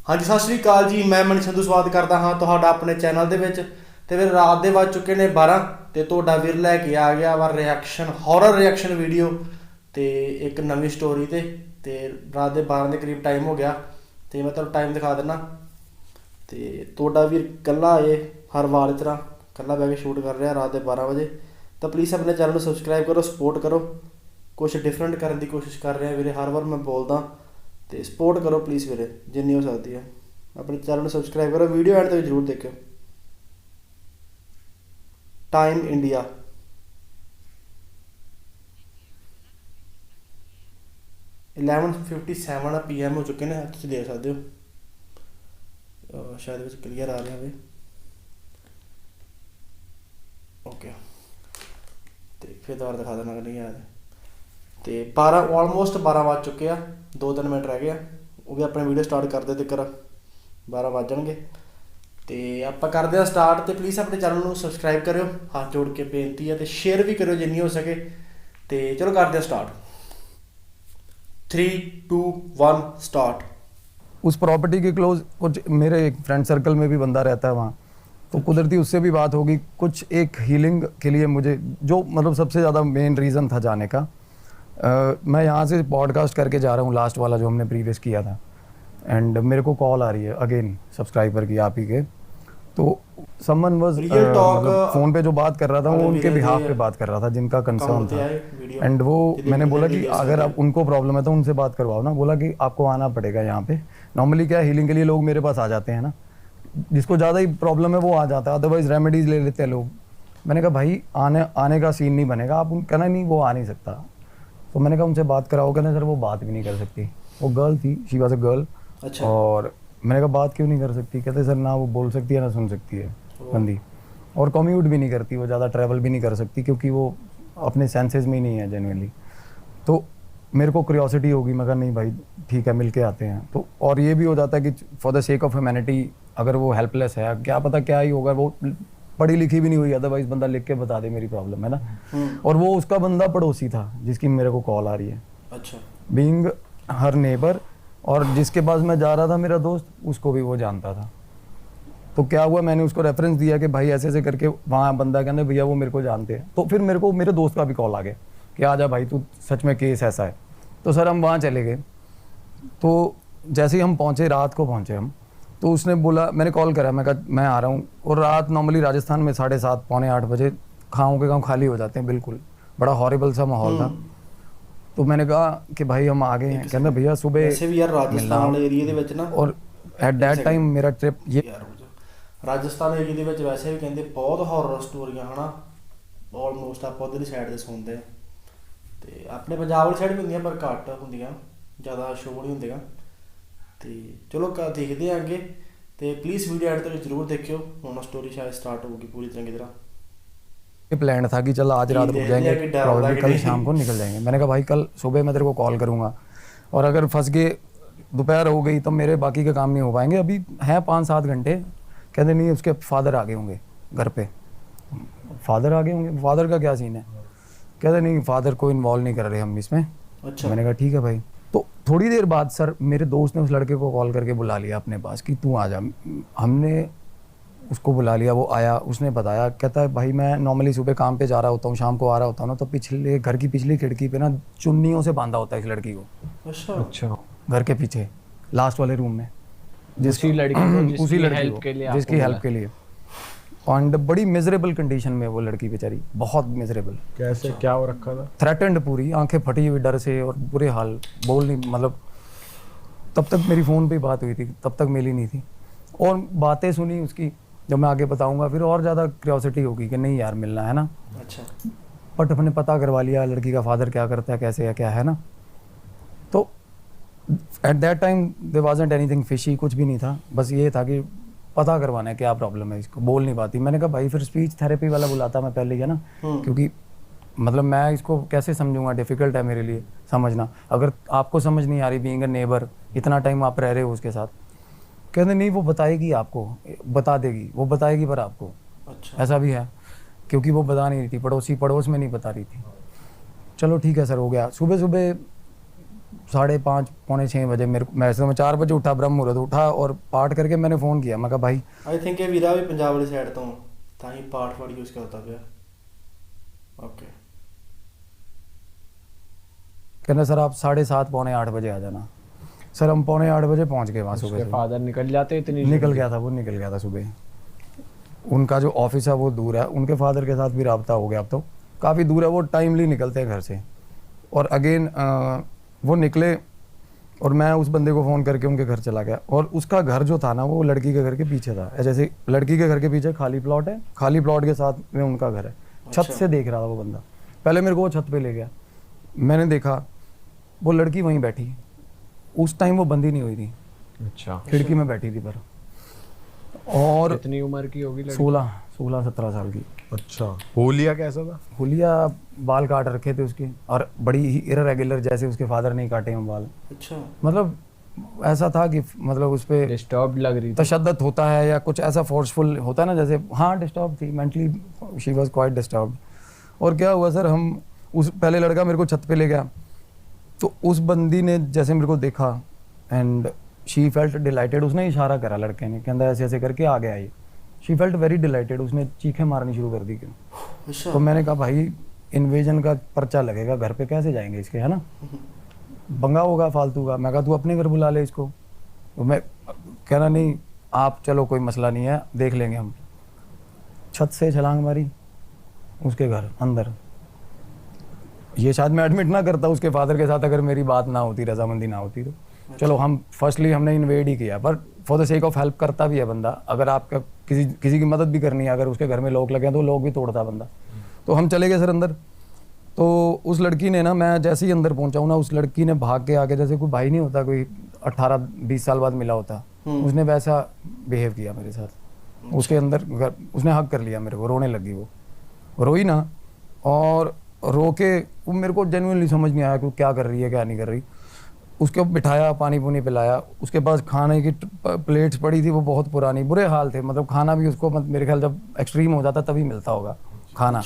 हाँ जी सत श्री अकाल जी, मैं मनी संधू स्वागत करता हाँ तुहाडा अपने चैनल दे विच। ते फिर रात दे वज चुके ने 12 ते तुहाडा वीर लैके आ गया वा रिएक्शन हॉरर रिएक्शन वीडियो ते एक नवी स्टोरी ते रात दे 12 के करीब टाइम हो गया। ते मैं तुहानूं टाइम दिखा दिना। ते तुहाडा वीर कल्ला हर वार की तरह कल्ला बह के शूट कर रहा रात दे 12 बजे। तो प्लीज़ अपने चैनल को सबसक्राइब करो, सपोर्ट करो। कुछ डिफरेंट करने की कोशिश कर रहे हैं वीरे, हर बार मैं बोलदा तो सपोर्ट करो प्लीज़ वीरे जिन्नी हो सकती है। अपने चैनल को सबसक्राइब करो, वीडियो एंड तक जरूर देखो। टाइम इंडिया 11:57 PM हो चुके हैं, तुम देख सकते हो। शायद क्लियर आ रहा है। ओके तो फिर दोबारा दिखा देना नहीं आया। तो 12 ऑलमोस्ट 12 बज चुके हैं, 2-3 मिनट रह गए। वो भी अपने वीडियो स्टार्ट करते तक 12 बज जाएंगे। तो आप करते हैं स्टार्ट। तो प्लीज़ अपने चैनल को सबसक्राइब करो, हाथ जोड़ के बेनती है। तो शेयर भी करो जिन्नी हो सके। तो चलो करते हैं स्टार्ट। 3, 2, 1 स्टार्ट। उस प्रॉपर्टी के क्लोज कुछ मेरे एक फ्रेंड सर्कल में भी बंदा रहता है वहाँ, तो कुदरती उससे भी बात होगी कुछ एक हीलिंग के लिए। मुझे जो मतलब सबसे ज़्यादा मेन रीज़न था जाने का, मैं यहाँ से पॉडकास्ट करके जा रहा हूँ, लास्ट वाला जो हमने प्रीवियस किया था। एंड मेरे को कॉल आ रही है अगेन सब्सक्राइबर की, आप ही के। तो समवन वाज मतलब फ़ोन पे जो बात कर रहा था वो उनके बिहाफ पे बात कर रहा था जिनका कंसर्न था। एंड वो मैंने बोला कि अगर आप उनको प्रॉब्लम है तो उनसे बात करवाओ ना। बोला कि आपको आना पड़ेगा यहाँ पे। नॉर्मली क्या हीलिंग के लिए लोग मेरे पास आ जाते हैं ना, जिसको ज़्यादा ही प्रॉब्लम है वो आ जाता है, अदरवाइज रेमेडीज़ ले लेते हैं लोग। मैंने कहा भाई आने का सीन नहीं बनेगा, आप कहना नहीं वो आ नहीं सकता। तो मैंने कहा उनसे बात कराओ। कहना सर वो बात भी नहीं कर सकती। वो गर्ल थी, शी वाज अ गर्ल। अच्छा। और मैंने कहा बात क्यों नहीं कर सकती? कहते सर ना वो बोल सकती है ना सुन सकती है बंदी, और कम्यूट भी नहीं करती, वो ज़्यादा ट्रैवल भी नहीं कर सकती क्योंकि वो अपने सेंसेस में ही नहीं है जेन्युइनली। तो मेरे को क्यूरियोसिटी होगी, मैं कहा नहीं भाई ठीक है मिल के आते हैं। तो और ये भी हो जाता है कि for the sake of humanity, अगर वो हेल्पलेस है, क्या पता क्या ही होगा, वो पढ़ी लिखी भी नहीं हुई, अदरवाइज बंदा लिख के बता दे मेरी प्रॉब्लम है ना। और वो उसका बंदा पड़ोसी था जिसकी मेरे को कॉल आ रही है। अच्छा। बीइंग हर नेबर, और जिसके पास मैं जा रहा था मेरा दोस्त, उसको भी वो जानता था। तो क्या हुआ, मैंने उसको रेफरेंस दिया कि भाई ऐसे ऐसे करके वहाँ बंदा कहने भैया वो मेरे को जानते हैं। तो फिर मेरे को मेरे दोस्त का भी कॉल आ गया कि आजा भाई तू, सच में केस ऐसा है। तो सर हम वहाँ चले गए। तो जैसे ही हम पहुँचे, रात को पहुँचे हम, तो उसने बोला, मैंने कॉल करा, मैं कहा मैं आ रहा हूँ। और रात नॉर्मली राजस्थान में 7:30 पौने 8 बजे गाँव के गाँव खाली हो जाते हैं बिल्कुल, बड़ा हॉरिबल सा माहौल था। तो मैंने कहा कि भाई हम आ गए हैं। कहना भैया सुबह वैसे भी यार राजस्थान एरिया दे विच ना, और एट दैट टाइम मेरा ट्रिप ये यार राजस्थान एरिया ਦੇ ਵਿੱਚ वैसे भी कहते बहुत हॉरर स्टोरियां है ना। ऑलमोस्ट आप उधर साइड से सुनते हैं। तो अपने पंजाब वाली साइड भी होंगे पर घट होंगे, ज़्यादा शो नहीं होंगे। तो चलो देखते हैं अगे। तो प्लीज़ वीडियो एंड तक जरूर देखियो। हम स्टोरी शायद स्टार्ट होगी पूरी तरह की तरह। प्लान था कि चल आज रात रुक जाएंगे, प्रॉब्लम कल शाम को निकल जाएंगे। मैंने कहा भाई कल सुबह मैं तेरे को कॉल करूँगा, और अगर फंस गए दोपहर हो गई तो मेरे बाकी के काम नहीं हो पाएंगे। अभी हैं 5-7 घंटे। कहते नहीं उसके फादर आ गए होंगे घर पे। फादर आ गए होंगे, फादर का क्या सीन है? कहते नहीं फादर को इन्वॉल्व नहीं कर रहे हम इसमें। अच्छा। मैंने कहा ठीक है भाई। तो थोड़ी देर बाद सर मेरे दोस्त ने उस लड़के को कॉल करके बुला लिया अपने पास कि तू आ जा। हमने उसको बुला लिया, वो आया, उसने बताया। कहता है भाई मैं नॉर्मली सुबह काम पे जा रहा होता हूँ, शाम को आ रहा होता हूँ ना, तो पिछले घर की पिछली खिड़की पे ना चुन्नियों से बांधा होता है इस लड़की को। अच्छा। घर के पीछे लास्ट वाले रूम में, जिसकी लड़की को उसी लड़की हेल्प को के लिए जिसकी हेल्प के लिए। एंड बड़ी मिजरेबल कंडीशन में वो लड़की बेचारी, बहुत मिजरेबल। कैसे क्या हो रखा था? थ्रेटेंड, पूरी आंखें फटी हुई डर से और बुरे हाल, बोल नहीं मतलब। तब तक मेरी फ़ोन पे बात हुई थी, तब तक मिली नहीं थी। और बातें सुनी उसकी, जब मैं आगे बताऊंगा फिर और ज़्यादा क्यूरियोसिटी होगी कि नहीं यार मिलना है ना। अच्छा। बट अपने पता करवा लिया लड़की का फादर क्या करता है, कैसे है, क्या है ना। तो at that time there wasn't anything fishy, कुछ भी नहीं था। बस ये था कि पता करवाना है क्या प्रॉब्लम है, इसको बोल नहीं पाती। मैंने कहा भाई फिर स्पीच थेरेपी वाला बुलाता मैं पहले ही, है ना। क्योंकि मतलब मैं इसको कैसे समझूंगा, डिफ़िकल्ट है मेरे लिए समझना। अगर आपको समझ नहीं आ रही, बीइंग अ नेबर, इतना टाइम आप रह रहे हो उसके साथ। कहते नहीं वो बताएगी आपको, बता देगी, वो बताएगी पर आपको। अच्छा। ऐसा भी है क्योंकि वो बता नहीं रही थी, पड़ोस में नहीं बता रही थी। चलो ठीक है सर, हो गया। सुबह सुबह 5:30 पौने 6 बजे मेरे को, मैं 4 बजे उठा, ब्रह्म मुहूर्त उठा और पाठ करके मैंने फ़ोन किया। मैं कहा भाई आई थिंक ਇਹ ਵੀਰਾ ਵੀ ਪੰਜਾਬ ਵਾਲੀ ਸਾਈਡ ਤੋਂ ਤਾਂ ਹੀ ਪਾਠ ਵਾਲੀ ਯੂਜ਼ ਕਰਦਾ ਪਿਆ। ਓਕੇ कहना सर आप 7:30 पौने 8 बजे आ जाना। सर हम पौने 8 बजे पहुंच गए वहाँ उसके सुबह। फादर निकल जाते इतनी निकल गया था, वो निकल गया था सुबह। उनका जो ऑफिस है वो दूर है, उनके फादर के साथ भी रब्ता हो गया, अब तो काफ़ी दूर है, वो टाइमली निकलते हैं घर से। और अगेन वो निकले और मैं उस बंदे को फ़ोन करके उनके घर चला गया। और उसका घर जो था ना वो लड़की के घर के पीछे था। जैसे लड़की के घर के पीछे खाली प्लॉट है, खाली प्लॉट के साथ में उनका घर है। छत से देख रहा था वो बंदा। पहले मेरे को वो छत पे ले गया, मैंने देखा वो लड़की वहीं बैठी। उस टाइम वो बंदी नहीं हुई थी, अच्छा खिड़की में बैठी थी पर। और कितनी उम्र की होगी लड़की? 16-17 साल की। अच्छा, होलिया कैसा था? हुलिया बाल काट रखे थे उसके, और बड़ी ही इरेगुलर, जैसे उसके फादर नहीं काटे हैं बाल। अच्छा मतलब ऐसा था कि मतलब उस पर डिस्टर्ब लग रही थी। तशद्दुद होता है या कुछ ऐसा फोर्सफुल होता है ना, जैसे हाँ डिस्टर्ब थी mentally, she was quite disturb. और क्या हुआ सर, हम उस पहले लड़का मेरे को छत पे ले गया, तो उस बंदी ने जैसे मेरे को देखा एंड शी फेल्ट डिलाइटेड। उसने इशारा करा लड़के ने, कहता ऐसे ऐसे करके आ गया ये। शी फेल्ट वेरी डिलाइटेड, उसने चीखें मारनी शुरू कर दी। क्यों? अच्छा तो मैंने कहा भाई इन्वेजन का पर्चा लगेगा, घर पे कैसे जाएंगे इसके, है ना, बंगा होगा फालतू का। मैं कहा तू अपने घर बुला ले इसको। तो मैं कहना नहीं आप चलो कोई मसला नहीं है, देख लेंगे हम। छत से छलांग मारी उसके घर अंदर। ये शायद मैं एडमिट ना करता उसके फादर के साथ अगर मेरी बात ना होती, रजामंदी ना होती तो। चलो हम फर्स्टली हमने इन्वेड ही किया, पर for the sake of help करता भी है बंदा। अगर आपका किसी की मदद भी करनी है, अगर उसके घर में लोग लगे हैं तो लोग भी तोड़ता बंदा। तो हम चले गए सर अंदर। तो उस लड़की ने ना, मैं जैसे ही अंदर पहुंचा हूँ ना, उस लड़की ने भाग के आके, जैसे कोई भाई नहीं होता, कोई 18-20 साल बाद मिला होता, उसने वैसा बिहेव किया मेरे साथ। उसके अंदर उसने हक कर लिया मेरे को, रोने लगी वो, रोई ना, और रो के वो मेरे को जेन्युइनली समझ नहीं आया कि वो क्या कर रही है क्या नहीं कर रही। उसको बिठाया, पानी पुनी पिलाया, उसके पास खाने की प्लेट्स पड़ी थी, वो बहुत पुरानी, बुरे हाल थे। मतलब खाना भी उसको मेरे ख्याल जब एक्सट्रीम हो जाता तभी मिलता होगा खाना।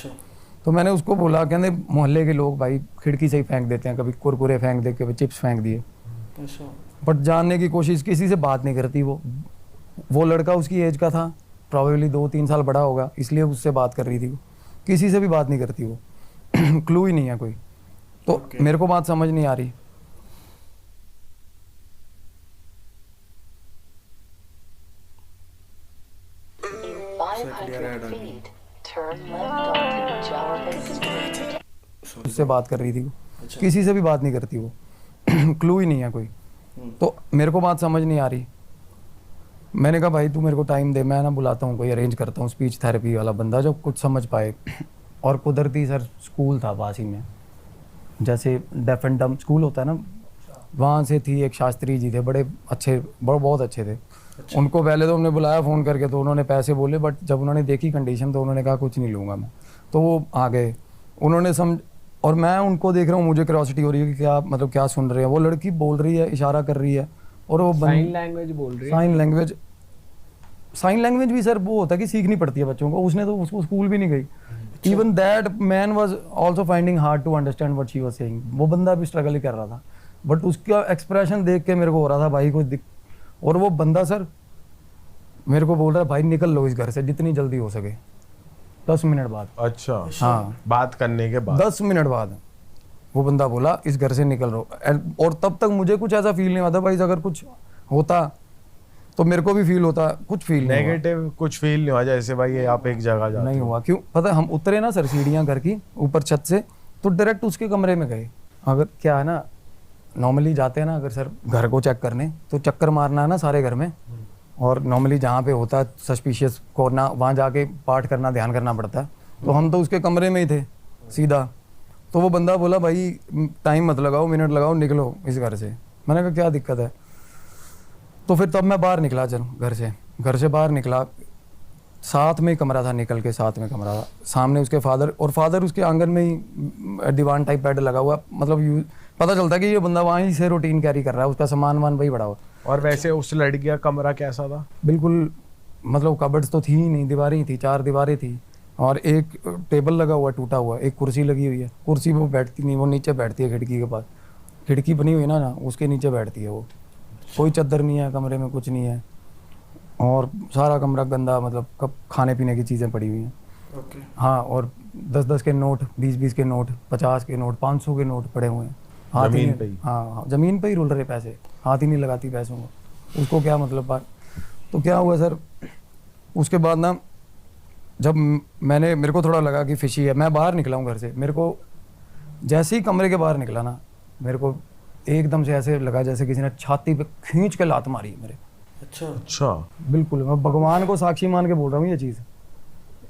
तो मैंने उसको बोला, कहते मोहल्ले के लोग भाई खिड़की से ही फेंक देते हैं, कभी कुरकुरे फेंक दे, कभी चिप्स फेंक दिए, बट जानने की कोशिश, किसी से बात नहीं करती वो लड़का उसकी एज का था, प्रॉबेबली 2-3 साल बड़ा होगा, इसलिए उससे बात कर रही थी वो। किसी से भी बात नहीं करती वो, क्लू ही नहीं है कोई। तो मेरे को बात समझ नहीं आ रही। उससे बात कर रही थी वो, किसी से भी बात नहीं करती वो, क्लू ही नहीं है कोई। तो मेरे को बात समझ नहीं आ रही। मैंने कहा भाई तू मेरे को टाइम दे, मैं ना बुलाता हूँ, कोई अरेंज करता हूँ स्पीच थेरेपी वाला बंदा जो कुछ समझ पाए। और कुदरती सर स्कूल था पास ही में, जैसे डेफ एंड डम स्कूल होता है ना, वहाँ से थी एक शास्त्री जी थे, बड़े अच्छे, बहुत अच्छे थे। उनको पहले तो हमने बुलाया फ़ोन करके, तो उन्होंने पैसे बोले, बट जब उन्होंने देखी कंडीशन तो उन्होंने कहा कुछ नहीं लूँगा मैं। तो वो आ गए, उन्होंने और मैं उनको देख रहा हूँ, मुझे क्यूरियोसिटी हो रही है कि क्या मतलब क्या सुन रहे हैं। वो लड़की बोल रही है, इशारा कर रही है, और वो साइन लैंग्वेज बोल रही है। साइन लैंग्वेज भी सर वो होता है कि सीखनी पड़ती है बच्चों को। उसने तो उसको स्कूल भी नहीं गई। Even that man was also finding hard to understand what she was saying. वो बंदा भी स्ट्रगल ही कर रहा था, बट उसका एक्सप्रेशन देख के मेरे को हो रहा था भाई कुछ और वो बंदा सर मेरे को बोल रहा है भाई निकल लो इस घर से जितनी जल्दी हो सके। 10 मिनट बाद। अच्छा हाँ, बात करने के बाद 10 मिनट बाद वो बंदा बोला इस घर से निकल लो। और तब तक मुझे कुछ ऐसा फील नहीं हुआ था भाई, अगर कुछ होता तो मेरे को भी फील होता, कुछ फील नहीं हुआ। नेगेटिव कुछ फील नहीं हुआ जैसे भाई आप एक जगह जाते नहीं हो? हुआ। क्यों पता है, हम उतरे ना सर सीढ़ियाँ घर की ऊपर छत से, तो डायरेक्ट उसके कमरे में गए। अगर क्या है ना, नॉर्मली जाते हैं ना अगर सर घर को चेक करने, तो चक्कर मारना है ना सारे घर में, और नॉर्मली जहाँ पे होता है सस्पिशियस कॉर्नर वहाँ जाके पाठ करना, ध्यान करना पड़ता है। तो हम तो उसके कमरे में ही थे सीधा। तो वो बंदा बोला भाई टाइम मत लगाओ, मिनट लगाओ, निकलो इस घर से। मैंने कहा क्या दिक्कत है? तो फिर तब मैं बाहर निकला, चल घर से बाहर निकला। साथ में ही कमरा था, निकल के साथ में कमरा था, सामने उसके फादर उसके आंगन में ही दीवान टाइप बेड लगा हुआ। मतलब पता चलता कि ये बंदा वहीं से रूटीन कैरी कर रहा है, उसका सामान वान वही पड़ा हुआ। और वैसे उस लड़की का कमरा कैसा था? बिल्कुल मतलब कबर्ड्स तो थी ही नहीं, दीवारें ही थी, 4 दीवारें थी, और एक टेबल लगा हुआ टूटा हुआ, एक कुर्सी लगी हुई है। कुर्सी वो बैठती नहीं, वो नीचे बैठती है खिड़की के पास। खिड़की बनी हुई है ना, उसके नीचे बैठती है वो। कोई चादर नहीं है कमरे में, कुछ नहीं है, और सारा कमरा गंदा, मतलब कब खाने पीने की चीज़ें पड़ी हुई हैं। ओके। हाँ, और 10-10 के नोट, 20-20 के नोट, 50 के नोट, 500 के नोट पड़े हुए हैं। हाथ ही जमीन नहीं- पे ही? हाँ, ज़मीन पे ही रुल रहे पैसे, हाथ ही नहीं लगाती पैसों को। उसको क्या मतलब बात। तो क्या हुआ सर, उसके बाद ना जब मेरे को थोड़ा लगा कि फिशी है, मैं बाहर निकला हूँ घर से। मेरे को जैसे ही कमरे के बाहर निकला ना, मेरे को एकदम से ऐसे लगा जैसे किसी ने छाती पे खींच के लात मारी है मेरे। अच्छा। अच्छा। बिल्कुल, मैं भगवान को साक्षी मान के बोल रहा हूँ ये चीज़।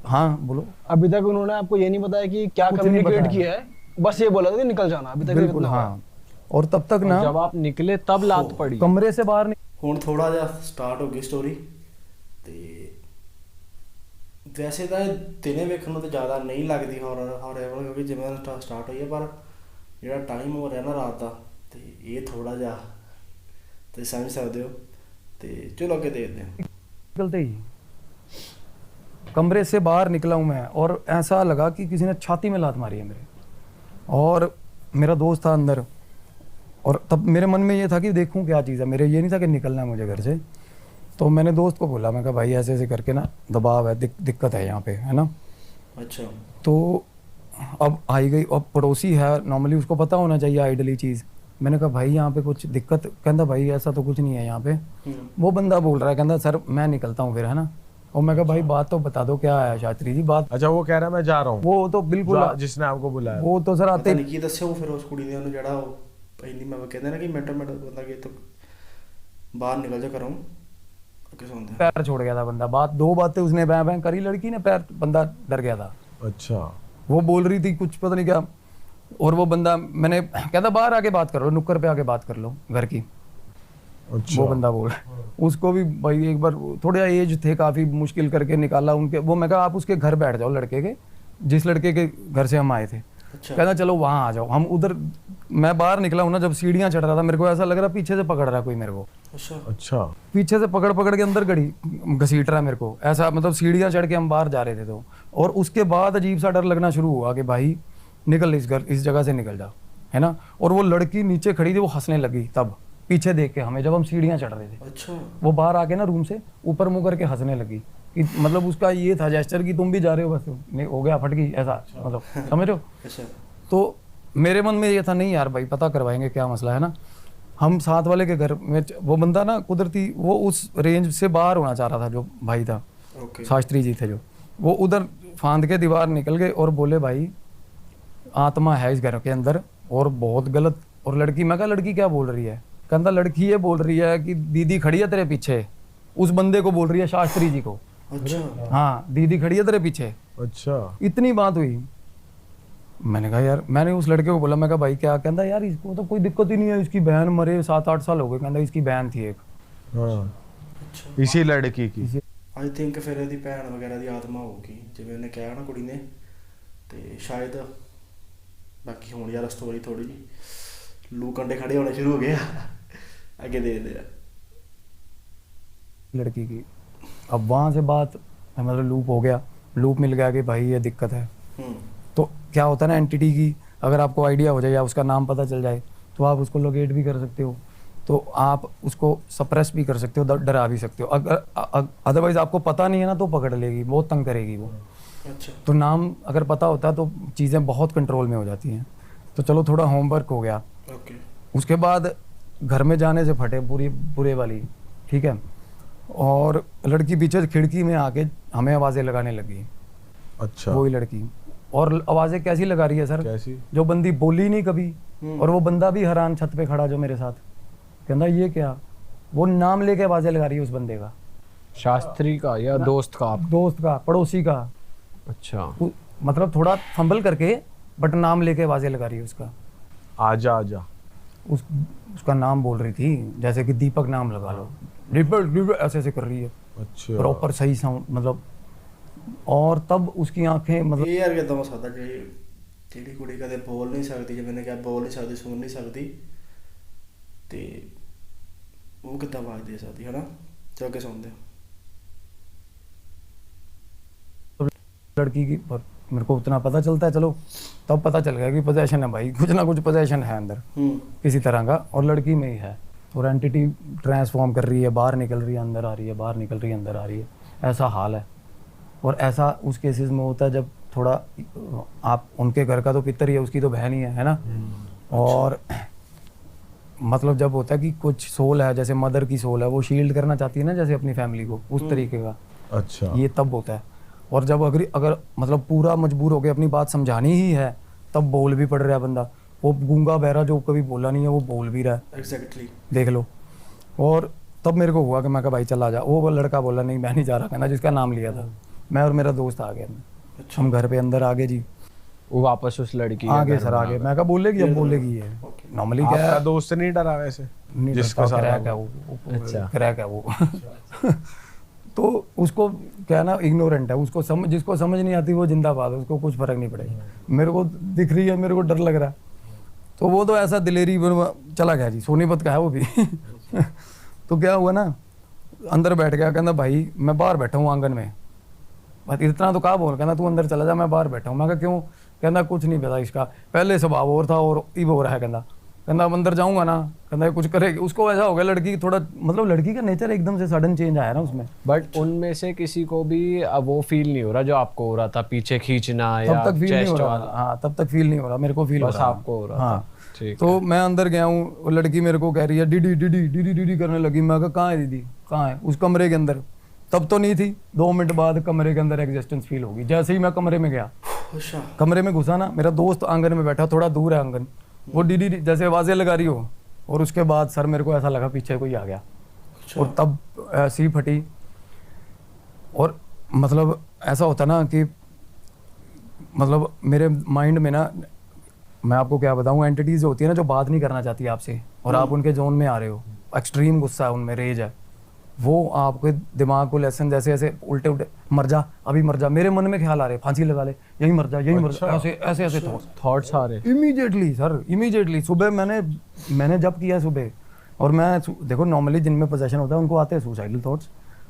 हाँ बोलो। अभी तक उन्होंने आपको ये नहीं बताया कि क्या कुछ नहीं कम्युनिकेट बताया। किया है, बस ये बोला था कि निकल जाना। अभी तक ये बिल्कुल इतना हुआ है। हाँ। और तब तक ना जब आप निकले तब लात पड़ी। कमरे से बाहर ਹੁਣ ਥੋੜਾ ਜਿਹਾ ਸਟਾਰਟ ਹੋ ਗਈ ਸਟੋਰੀ। ਤੇ ਵੈਸੇ ਤਾਂ ਇਹ ਦਿਨੇ ਵੇਖਣ ਨੂੰ ਤਾਂ ਜ਼ਿਆਦਾ ਨਹੀਂ ਲੱਗਦੀ ਹੌਰਰ ਕਿਉਂਕਿ ਜਿਵੇਂ ਸਟਾਰਟ ਹੋਈ ਹੈ, ਪਰ ਜਿਹੜਾ ਟਾਈਮ ਹੋ ਰਿਹਾ ਨਾ ਰਾਤ ਦਾ, ਤੇ ਇਹ ਥੋੜਾ ਜਿਹਾ ਤੁਸੀਂ ਸਮਝ ਸਕਦੇ ਹੋ। ਤੇ ਚਲੋ ਅੱਗੇ ਦੇਖਦੇ ਹਾਂ। निकलते ही कमरे से बाहर निकला हूँ मैं, और ऐसा लगा कि किसी ने छाती में लात मारी है मेरे। और मेरा दोस्त था अंदर, और तब मेरे मन में ये था कि देखूं क्या चीज़ है। मेरे ये नहीं था कि निकलना है मुझे घर से। तो मैंने दोस्त को बोला, मैं कहा भाई ऐसे ऐसे करके ना दबाव है, दिक्कत है यहाँ पे, है ना। अच्छा। तो अब आई गई, अब पड़ोसी है, नॉर्मली उसको पता होना चाहिए आइडली चीज़। मैंने कहा भाई यहाँ पे कुछ दिक्कत, कहता भाई ऐसा तो कुछ नहीं है यहाँ पे। वो बंदा बोल रहा है, कहता सर मैं निकलता हूँ फिर, है ना। और मैं कहा भाई बात तो बता दो क्या है शास्त्री जी बात। अच्छा, वो कह रहा है मैं जा रहा हूँ, वो तो बिल्कुल, जिसने आपको बुलाया। वो तो सर ਪਤਾ आते ਨਹੀਂ ਕੀ ਦੱਸਿਆ ਉਹ ਫਿਰ ਉਸ ਕੁੜੀ ਨੇ ਉਹਨੂੰ, ਜਿਹੜਾ ਉਹ ਪਹਿਲੀ ਮੈਂ ਕਹਿੰਦੇ ਨਾ ਕਿ ਮਿੰਟੋ ਮਿੰਟ ਬੰਦਾ ਕਿ ਤੋਂ ਬਾਹਰ ਨਿਕਲ ਜਾ ਘਰੋਂ ਅੱਗੇ ਸੌਂਦਾ। पैर छोड़ गया था बंदा। बात 2 बातें उसने बैं बैं करी, लड़की ने, पैर बंदा डर गया था। अच्छा। वो बोल रही थी कुछ पता नहीं क्या, और वो बंदा, मैंने कहता बाहर आके बात करो, नुक्कड़ पे आके बात कर लो घर की। अच्छा। वो बंदा बोल उसको भी भाई एक बार थोड़ा एज थे, काफ़ी मुश्किल करके निकाला उनके। वो मैं कहा आप उसके घर बैठ जाओ, लड़के के, जिस लड़के के घर से हम आए थे। अच्छा। कहना चलो वहाँ आ जाओ। हम उधर, मैं बाहर निकला हूँ ना, जब सीढ़ियाँ चढ़ रहा था, मेरे को ऐसा लग रहा पीछे से पकड़ रहा कोई मेरे को। अच्छा। अच्छा। पीछे से पकड़ पकड़ के अंदर घसीट रहा है मेरे को, ऐसा मतलब सीढ़ियाँ चढ़ के हम बाहर जा रहे थे। तो और उसके बाद अजीब सा डर लगना शुरू हुआ कि भाई निकल इस जगह से निकल जा, है ना। और वो लड़की नीचे खड़ी थी, वो हंसने लगी तब पीछे देख के हमें, जब हम सीढ़ियाँ चढ़ रहे थे। अच्छा। वो बाहर आके ना रूम से ऊपर मुँह करके हंसने लगी कि मतलब उसका ये था जेस्चर कि तुम भी जा रहे हो, बस नहीं हो गया, फट गई, ऐसा मतलब समझ रहे हो। अच्छा। तो मेरे मन में ये था नहीं यार भाई पता करवाएंगे क्या मसला है ना। हम साथ वाले के घर में, वो बंदा ना कुदरती वो उस रेंज से बाहर होना चाह रहा था, जो भाई था, ओके। शास्त्री जी थे जो, वो उधर फांद के दीवार निकल गए और बोले भाई आत्मा है इस घर के अंदर और बहुत गलत। और लड़की, मैं कहा लड़की क्या बोल रही है, कहता लड़की ये बोल रही है कि दीदी खड़ी है तेरे पीछे। उस बंदे को बोल रही है, शास्त्री जी को। अच्छा। हाँ, दीदी खड़ी है तेरे पीछे। अच्छा। इतनी बात हुई। मैंने कहा यार, मैंने उस लड़के को बोला, मैं कहा भाई क्या, कहता यार इसको तो कोई दिक्कत ही नहीं है, इसकी बहन मरे 7-8 साल हो गए, कहता इसकी बहन थी एक। हाँ। अच्छा। इसी लड़की की। ਆਈ ਥਿੰਕ ਫਿਰ ਇਹਦੀ ਭੈਣ ਵਗੈਰਾ ਦੀ ਆਤਮਾ ਹੋਊਗੀ, ਜਿਵੇਂ ਉਹਨੇ ਕਿਹਾ ਨਾ ਕੁੜੀ ਨੇ, ਤੇ ਸ਼ਾਇਦ ਬਾਕੀ ਹੁਣ ਯਾਰ ਸਟੋਰੀ ਥੋੜੀ ਜੀ ਲੂ ਕੰਡੇ ਖੜੇ ਹੋਣੇ ਸ਼ੁਰੂ ਹੋ ਗਏ ਆ। ਅੱਗੇ ਦੇਖਦੇ ਆ। लड़की की अब वहाँ से बात मतलब लूप हो गया, लूप मिल गया कि भाई ये दिक्कत है। तो क्या होता है ना, एंटिटी की अगर आपको आइडिया हो जाए या उसका नाम पता चल जाए तो आप उसको लोकेट भी कर सकते हो, तो आप उसको सप्रेस भी कर सकते हो, डरा भी सकते हो। अगर अदरवाइज आपको पता नहीं है ना तो पकड़ लेगी, बहुत तंग करेगी वो। अच्छा। तो नाम अगर पता होता है तो चीज़ें बहुत कंट्रोल में हो जाती हैं। तो चलो थोड़ा होमवर्क हो गया। ओके। उसके बाद घर में जाने से फटे पूरी बुरे वाली, ठीक है। और लड़की पीछे खिड़की में आके हमें आवाज़ें लगाने लगी। अच्छा। वही लड़की, और आवाज़ें कैसी लगा रही है सर, कैसी? जो बंदी बोली नहीं कभी, और वो बंदा भी हैरान छत पे खड़ा जो मेरे साथ, कहता ये क्या, वो नाम लेके आवाज़ें लगा रही है उस बंदे का, शास्त्री का या दोस्त का? आप दोस्त का, पड़ोसी का। अच्छा। मतलब थोड़ा फंबल करके बट नाम लेके आवाज़ें लगा रही है उसका। आजा आजा। उसका नाम बोल रही थी, जैसे कि दीपक नाम लगा लो, दीपक ऐसे ऐसे कर रही है अच्छा। प्रॉपर सही साउंड मतलब। और तब उसकी आंखें मतलब ਇਹ ਯਾਰ ਕਿਦਾਂ ਹੋ ਸਕਦਾ ਕਿ ਜਿਹੜੀ ਕੁੜੀ ਕਦੇ ਬੋਲ ਨਹੀਂ ਸਕਦੀ, ਜਿਵੇਂ ਨੇ ਕਿਹਾ ਬੋਲ ਨਹੀਂ ਸਕਦੀ, ਸੁਣ ਨਹੀਂ ਸਕਦੀ, ਤੇ ਉਹ ਕਿੱਦਾਂ ਆਵਾਜ਼ ਦੇ ਸਕਦੀ ਹੈ ਨਾ। ਚਲ ਕੇ ਸੁਣਦੇ ਹਾਂ। लड़की की मेरे को उतना पता चलता है, चलो तब पता चल गया कि पोजेशन है भाई, कुछ ना कुछ पोजेशन है अंदर किसी तरह का, और लड़की में ही है, और एंटिटी ट्रांसफॉर्म कर रही है, बाहर निकल रही है, अंदर आ रही है, बाहर निकल रही है, अंदर आ रही है, ऐसा हाल है। और ऐसा उस केसेस में होता है जब थोड़ा आप उनके घर का तो पितर ही है, उसकी तो बहन ही है ना। और मतलब जब होता है कि कुछ सोल है, जैसे मदर की सोल है, वो शील्ड करना चाहती है ना जैसे अपनी फैमिली को, उस तरीके का अच्छा। ये तब होता है। और जब अगर मतलब पूरा मजबूर हो के अपनी बात समझानी ही है, तब बोल भी पड़ रहा है बंदा, वो गूंगा बहरा जो कभी बोला नहीं है वो बोल भी रहा है, एग्जैक्टली देख लो। और तब मेरे को हुआ कि मैं कहा भाई चला जा, वो लड़का बोला नहीं मैं नहीं जा रहा, कहना जिसका नाम लिया था, मैं और मेरा दोस्त आ गए, हम घर पे अंदर आ गए जी, वो वापस उस लड़की के आगे घर सर आगे, मैं कहा बोलेगी, अब बोलेगी ये नॉर्मली क्या आपका है, दोस्त नहीं डरा वैसे? नहीं जिसका डरता, सारा क्रैक है वो, अच्छा। क्रैक है वो तो उसको क्या है ना, इग्नोरेंट है, उसको जिसको समझ नहीं आती वो जिंदाबाद है, उसको कुछ फर्क नहीं पड़ेगा। मेरे को दिख रही है, मेरे को डर लग रहा है, तो वो तो ऐसा दिलेरी चला गया जी, सोनीपत का है वो भी तो क्या हुआ ना, अंदर बैठ गया, कहना भाई मैं बाहर बैठा हूँ आंगन में, बस इतना तो कहा बोल, कहना तू अंदर चला जा, मैं बाहर बैठा हूँ। मैं कहा क्यों, कहना कुछ नहीं पता, इसका पहले स्वभाव और था और अब हो रहा है, कहना अब अंदर जाऊंगा ना, कहना कुछ करेगी, उसको ऐसा हो गया, लड़की थोड़ा मतलब लड़की का नेचर एकदम से सडन चेंज आया ना उसमें। बट उनमें से किसी को भी अब वो फील नहीं हो रहा जो आपको हो रहा था, पीछे खींचना तब या तक फील नहीं हो चेस्ट रहा, वाला? हाँ तब तक फील नहीं हो रहा, मेरे को फील हो बस रहा, आपको हो रहा हाँ। था, ठीक तो मैं अंदर गया हूँ, वो लड़की मेरे को कह रही है डीडी डीडी डीडी डीडी करने लगी। मैं कहा कहाँ है दीदी, कहाँ है, उस कमरे के अंदर। तब तो नहीं थी, 2 मिनट बाद कमरे के अंदर एग्जिस्टेंस फील होगी। जैसे ही मैं कमरे में गया, अच्छा कमरे में घुसा ना, मेरा दोस्त आंगन में बैठा, थोड़ा दूर है आंगन, वो डीडी जैसे आवाजें लगा रही हो, और उसके बाद सर मेरे को ऐसा लगा पीछे कोई आ गया, और तब ऐसी फटी। और मतलब ऐसा होता ना कि मतलब मेरे माइंड में ना, मैं आपको क्या बताऊं, एंटिटीज होती है ना जो बात नहीं करना चाहती आपसे, और आप उनके जोन में आ रहे हो, एक्सट्रीम गुस्सा है उनमें, रेज है, वो आपके दिमाग को लेसन जैसे ऐसे उल्टे उल्टे, मर जा अभी मर जा, मेरे मन में ख्याल आ रहे, फांसी लगा ले, यही मर जा यही मर जा, ऐसे ऐसे ऐसे थॉट्स आ रहे? Immediately sir, immediately. सुबह मैंने जब किया सुबह, और मैं देखो नॉर्मली जिनमें पोजेशन होता है उनको आते हैं सुसाइडल थॉट्स,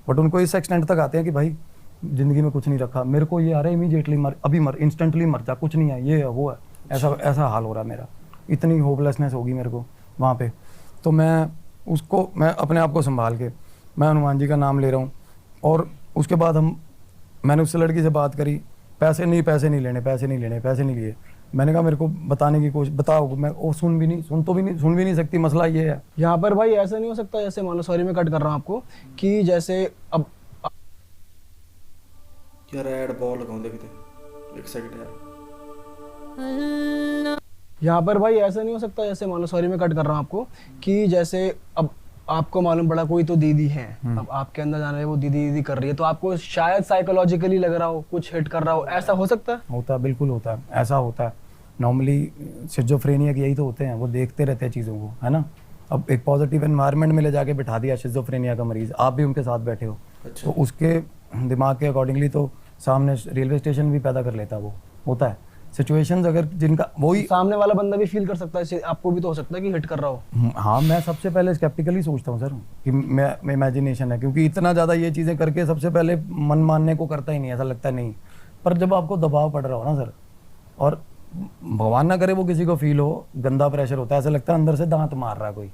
बट उनको इस एक्सटेंट तक आते हैं कि भाई जिंदगी में कुछ नहीं रखा, मेरे को ये आ रहा है इमीडिएटली मर, अभी मर, इंस्टेंटली मर जा, कुछ नहीं है, ये है वो है, ऐसा हाल हो रहा है मेरा। इतनी होपलेसनेस होगी मेरे को वहाँ पे। तो मैं अपने आप को संभाल के, मैं हनुमान जी का नाम ले रहा हूँ, और उसके बाद मैंने उससे लड़की से बात करी, पैसे नहीं लिए। मैंने कहा मेरे को बताने की कोशिश, बताओ, मैं वो सुन भी नहीं सकती, मसला ये है। यहाँ पर भाई ऐसा नहीं हो सकता, जैसे मान लो, सॉरी मैं कट कर रहा हूँ आपको, कि जैसे अब यार ऐड बॉल लगाऊं देखते, एक सेकंड यार। यहाँ पर भाई ऐसा नहीं हो सकता, जैसे मान लो, सॉरी मैं कट कर रहा हूँ आपको, कि जैसे अब आपको मालूम पड़ा कोई तो दीदी है, अब आपके अंदर जाने वो दीदी कर रही है, तो आपको शायद साइकोलॉजिकली लग रहा हो, कुछ हिट कर रहा हो, ऐसा हो सकता है? होता है, बिल्कुल होता है, ऐसा होता है। नॉर्मली शिज़ोफ्रेनिया के यही तो होते हैं, वो देखते रहते हैं चीज़ों को, है ना। अब एक पॉजिटिव एनवायरनमेंट में ले जाके बिठा दिया शिज़ोफ्रेनिया का मरीज, आप भी उनके साथ बैठे हो, अच्छा। तो उसके दिमाग के अकॉर्डिंगली तो सामने रेलवे स्टेशन भी पैदा कर लेता है, वो होता है सिचुएशंस, अगर जिनका वही सामने वाला बंदा भी फील कर सकता है, आपको भी तो हो सकता है कि हिट कर रहा हो। हाँ, मैं सबसे पहले स्केप्टिकली सोचता हूँ सर कि मैं इमेजिनेशन है, क्योंकि इतना ज़्यादा ये चीज़ें करके सबसे पहले मन मानने को करता ही नहीं, ऐसा लगता नहीं। पर जब आपको दबाव पड़ रहा हो ना सर, और भगवान ना करे वो किसी को फील हो, गंदा प्रेशर होता है, ऐसा लगता है अंदर से दांत मार रहा है कोई।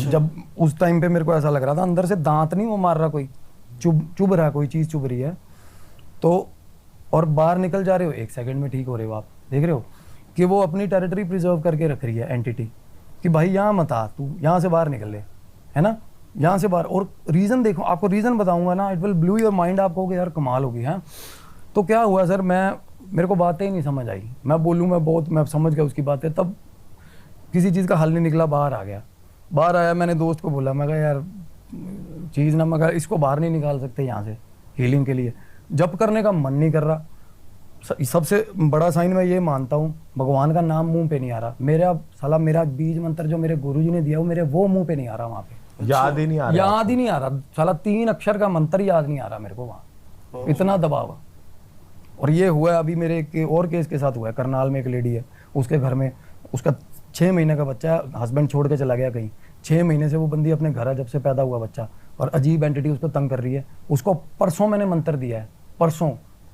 जब उस टाइम पे मेरे को ऐसा लग रहा था, अंदर से दांत नहीं वो मार रहा कोई, चुभ रहा है, कोई चीज़ चुभ रही है, तो और बाहर निकल जा रहे हो, 1 सेकंड में ठीक हो रहे हो आप, देख रहे हो कि वो अपनी टेरिटरी प्रिजर्व करके रख रही है एंटिटी, कि भाई यहाँ मत आ, तू यहाँ से बाहर निकल ले, है ना, यहाँ से बाहर। और रीज़न देखो, आपको रीज़न बताऊंगा ना, it will blue your mind, आप कहोगे यार कमाल होगी। हाँ, तो क्या हुआ सर, मेरे को बातें ही नहीं समझ आई, मैं समझ गया उसकी बातें, तब किसी चीज़ का हल नहीं निकला, बाहर आ गया। बाहर आया, मैंने दोस्त को बोला, मैं कहा यार चीज़ ना, मगर इसको बाहर नहीं निकाल सकते यहाँ से हीलिंग के लिए, जब करने का मन नहीं कर रहा। सबसे बड़ा साइन मैं ये मानता हूँ, भगवान का नाम मुंह पे नहीं आ रहा मेरा बीज मंत्र जो मेरे गुरुजी ने दिया, वो मेरे वो मुंह पे नहीं आ रहा, वहाँ पे याद ही नहीं आ रहा साला 3 अक्षर का मंत्र याद नहीं आ रहा मेरे को वहाँ, इतना दबाव। और ये हुआ है अभी मेरे और केस के साथ हुआ है, करनाल में एक लेडी है, उसके घर में उसका 6 महीने का बच्चा है, हस्बैंड छोड़ के चला गया कहीं, 6 महीने से वो बंदी अपने घर है जब से पैदा हुआ बच्चा, और अजीब एंटिटी उसको तंग कर रही है। उसको परसों मैंने मंत्र दिया है, परसों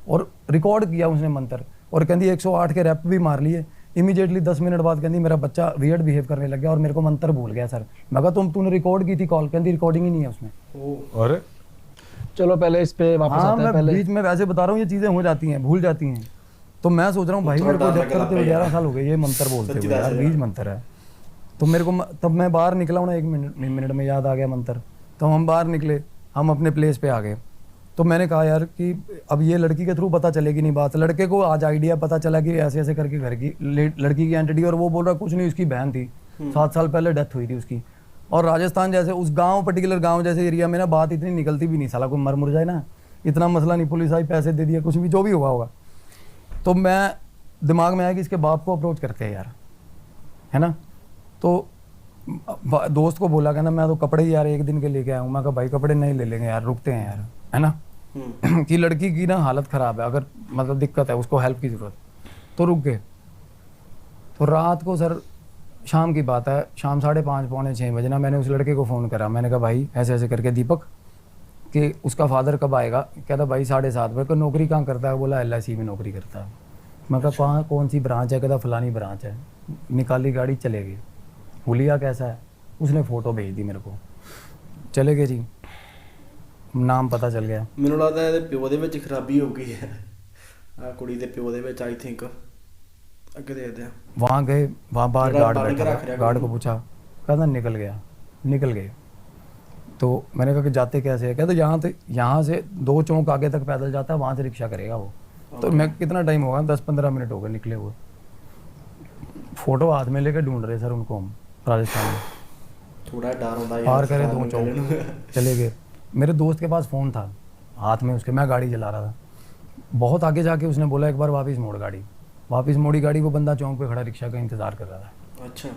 और रिकॉर्ड किया उसने मंत्र, और कहती 108 के रैप भी मार लिए। इमीडिएटली 10 मिनट बाद कहती मेरा बच्चा वियर्ड बिहेव करने लग गया और मेरे को मंत्र भूल गया सर। मैं कहा तूने रिकॉर्ड की थी कॉल? कहती रिकॉर्डिंग ही नहीं है उसमें। और चलो पहले इस पे वापस हाँ आते हैं। मैं पहले बीच में वैसे बता रहा हूँ, ये चीजें हो जाती हैं, भूल जाती हैं। तो मैं सोच रहा हूँ भाई मेरे को जब करते हुए 11 साल हो गए ये मंत्र बोलते हुए यार, बीज मंत्र है। तो मेरे को तब मैं बाहर निकला हूँ ना, 1 मिनट में याद आ गया मंत्र। तो हम बाहर निकले, हम अपने प्लेस पे आ गए। तो मैंने कहा यार कि अब ये लड़की के थ्रू पता चलेगी नहीं बात। लड़के को आज आइडिया पता चला कि ऐसे ऐसे करके घर की लड़की की एंटिटी, और वो बोल रहा कुछ नहीं, उसकी बहन थी, 7 साल पहले डेथ हुई थी उसकी। और राजस्थान जैसे उस गांव, पर्टिकुलर गांव जैसे एरिया में ना बात इतनी निकलती भी नहीं, साला कोई मर मुर जाए ना, इतना मसला नहीं, पुलिस आई पैसे दे दिए, कुछ भी जो भी हुआ होगा। तो मैं दिमाग में आया कि इसके बाप को अप्रोच करते हैं यार, है ना। तो दोस्त को बोला, कहना मैं तो कपड़े ही यार 1 दिन के लेके आया हूँ। मैं कहा भाई कपड़े नहीं ले लेंगे यार, रुकते हैं यार, है ना। कि लड़की की ना हालत ख़राब है, अगर मतलब दिक्कत है, उसको हेल्प की ज़रूरत, तो रुक गए। तो रात को सर, शाम की बात है, शाम 5:30 पौने 6 बजे ना मैंने उस लड़के को फ़ोन करा। मैंने कहा भाई ऐसे ऐसे करके दीपक, कि उसका फादर कब आएगा? कहता भाई 7:30 बजे। नौकरी कहाँ करता है? बोला LIC में नौकरी करता है। मैं कहा कहाँ, कौन सी ब्रांच है? कहता फलानी ब्रांच है। निकाली गाड़ी, चले गए। हुलिया कैसा है? उसने फ़ोटो भेज दी मेरे को, चले गए जी, ਨਾਮ ਪਤਾ ਚੱਲ ਗਿਆ। ਮੈਨੂੰ ਲੱਗਦਾ ਇਹਦੇ ਪਿਓ ਦੇ ਵਿੱਚ ਖਰਾਬੀ ਹੋ ਗਈ ਹੈ, ਆ ਕੁੜੀ ਦੇ ਪਿਓ ਦੇ ਵਿੱਚ, आई थिंक। ਅੱਗੇ देखते हैं। वहाँ गए, वहाँ बाहर जरा गार्ड बाहर बैठा के था, रख रहा है गार्ड को कोई। पूछा, कहता निकल गया, निकल गए। तो मैंने कहा कि जाते कैसे है? कहता यहाँ से 2 चौक आगे तक पैदल जाता है, वहाँ से रिक्शा करेगा वो। तो मैं कितना टाइम होगा, 10-15 मिनट हो गए निकले हुए। फोटो हाथ में लेकर ढूंढ रहे सर उनको हम राजस्थान में। थोड़ा डर होता है पार करे 2 चौक, चले गए। मेरे दोस्त के पास फ़ोन था हाथ में उसके, मैं गाड़ी चला रहा था। बहुत आगे जाके उसने बोला एक बार वापस मोड़ गाड़ी, वापस मोड़ी गाड़ी। वो बंदा चौक पे खड़ा रिक्शा का इंतज़ार कर रहा था। अच्छा।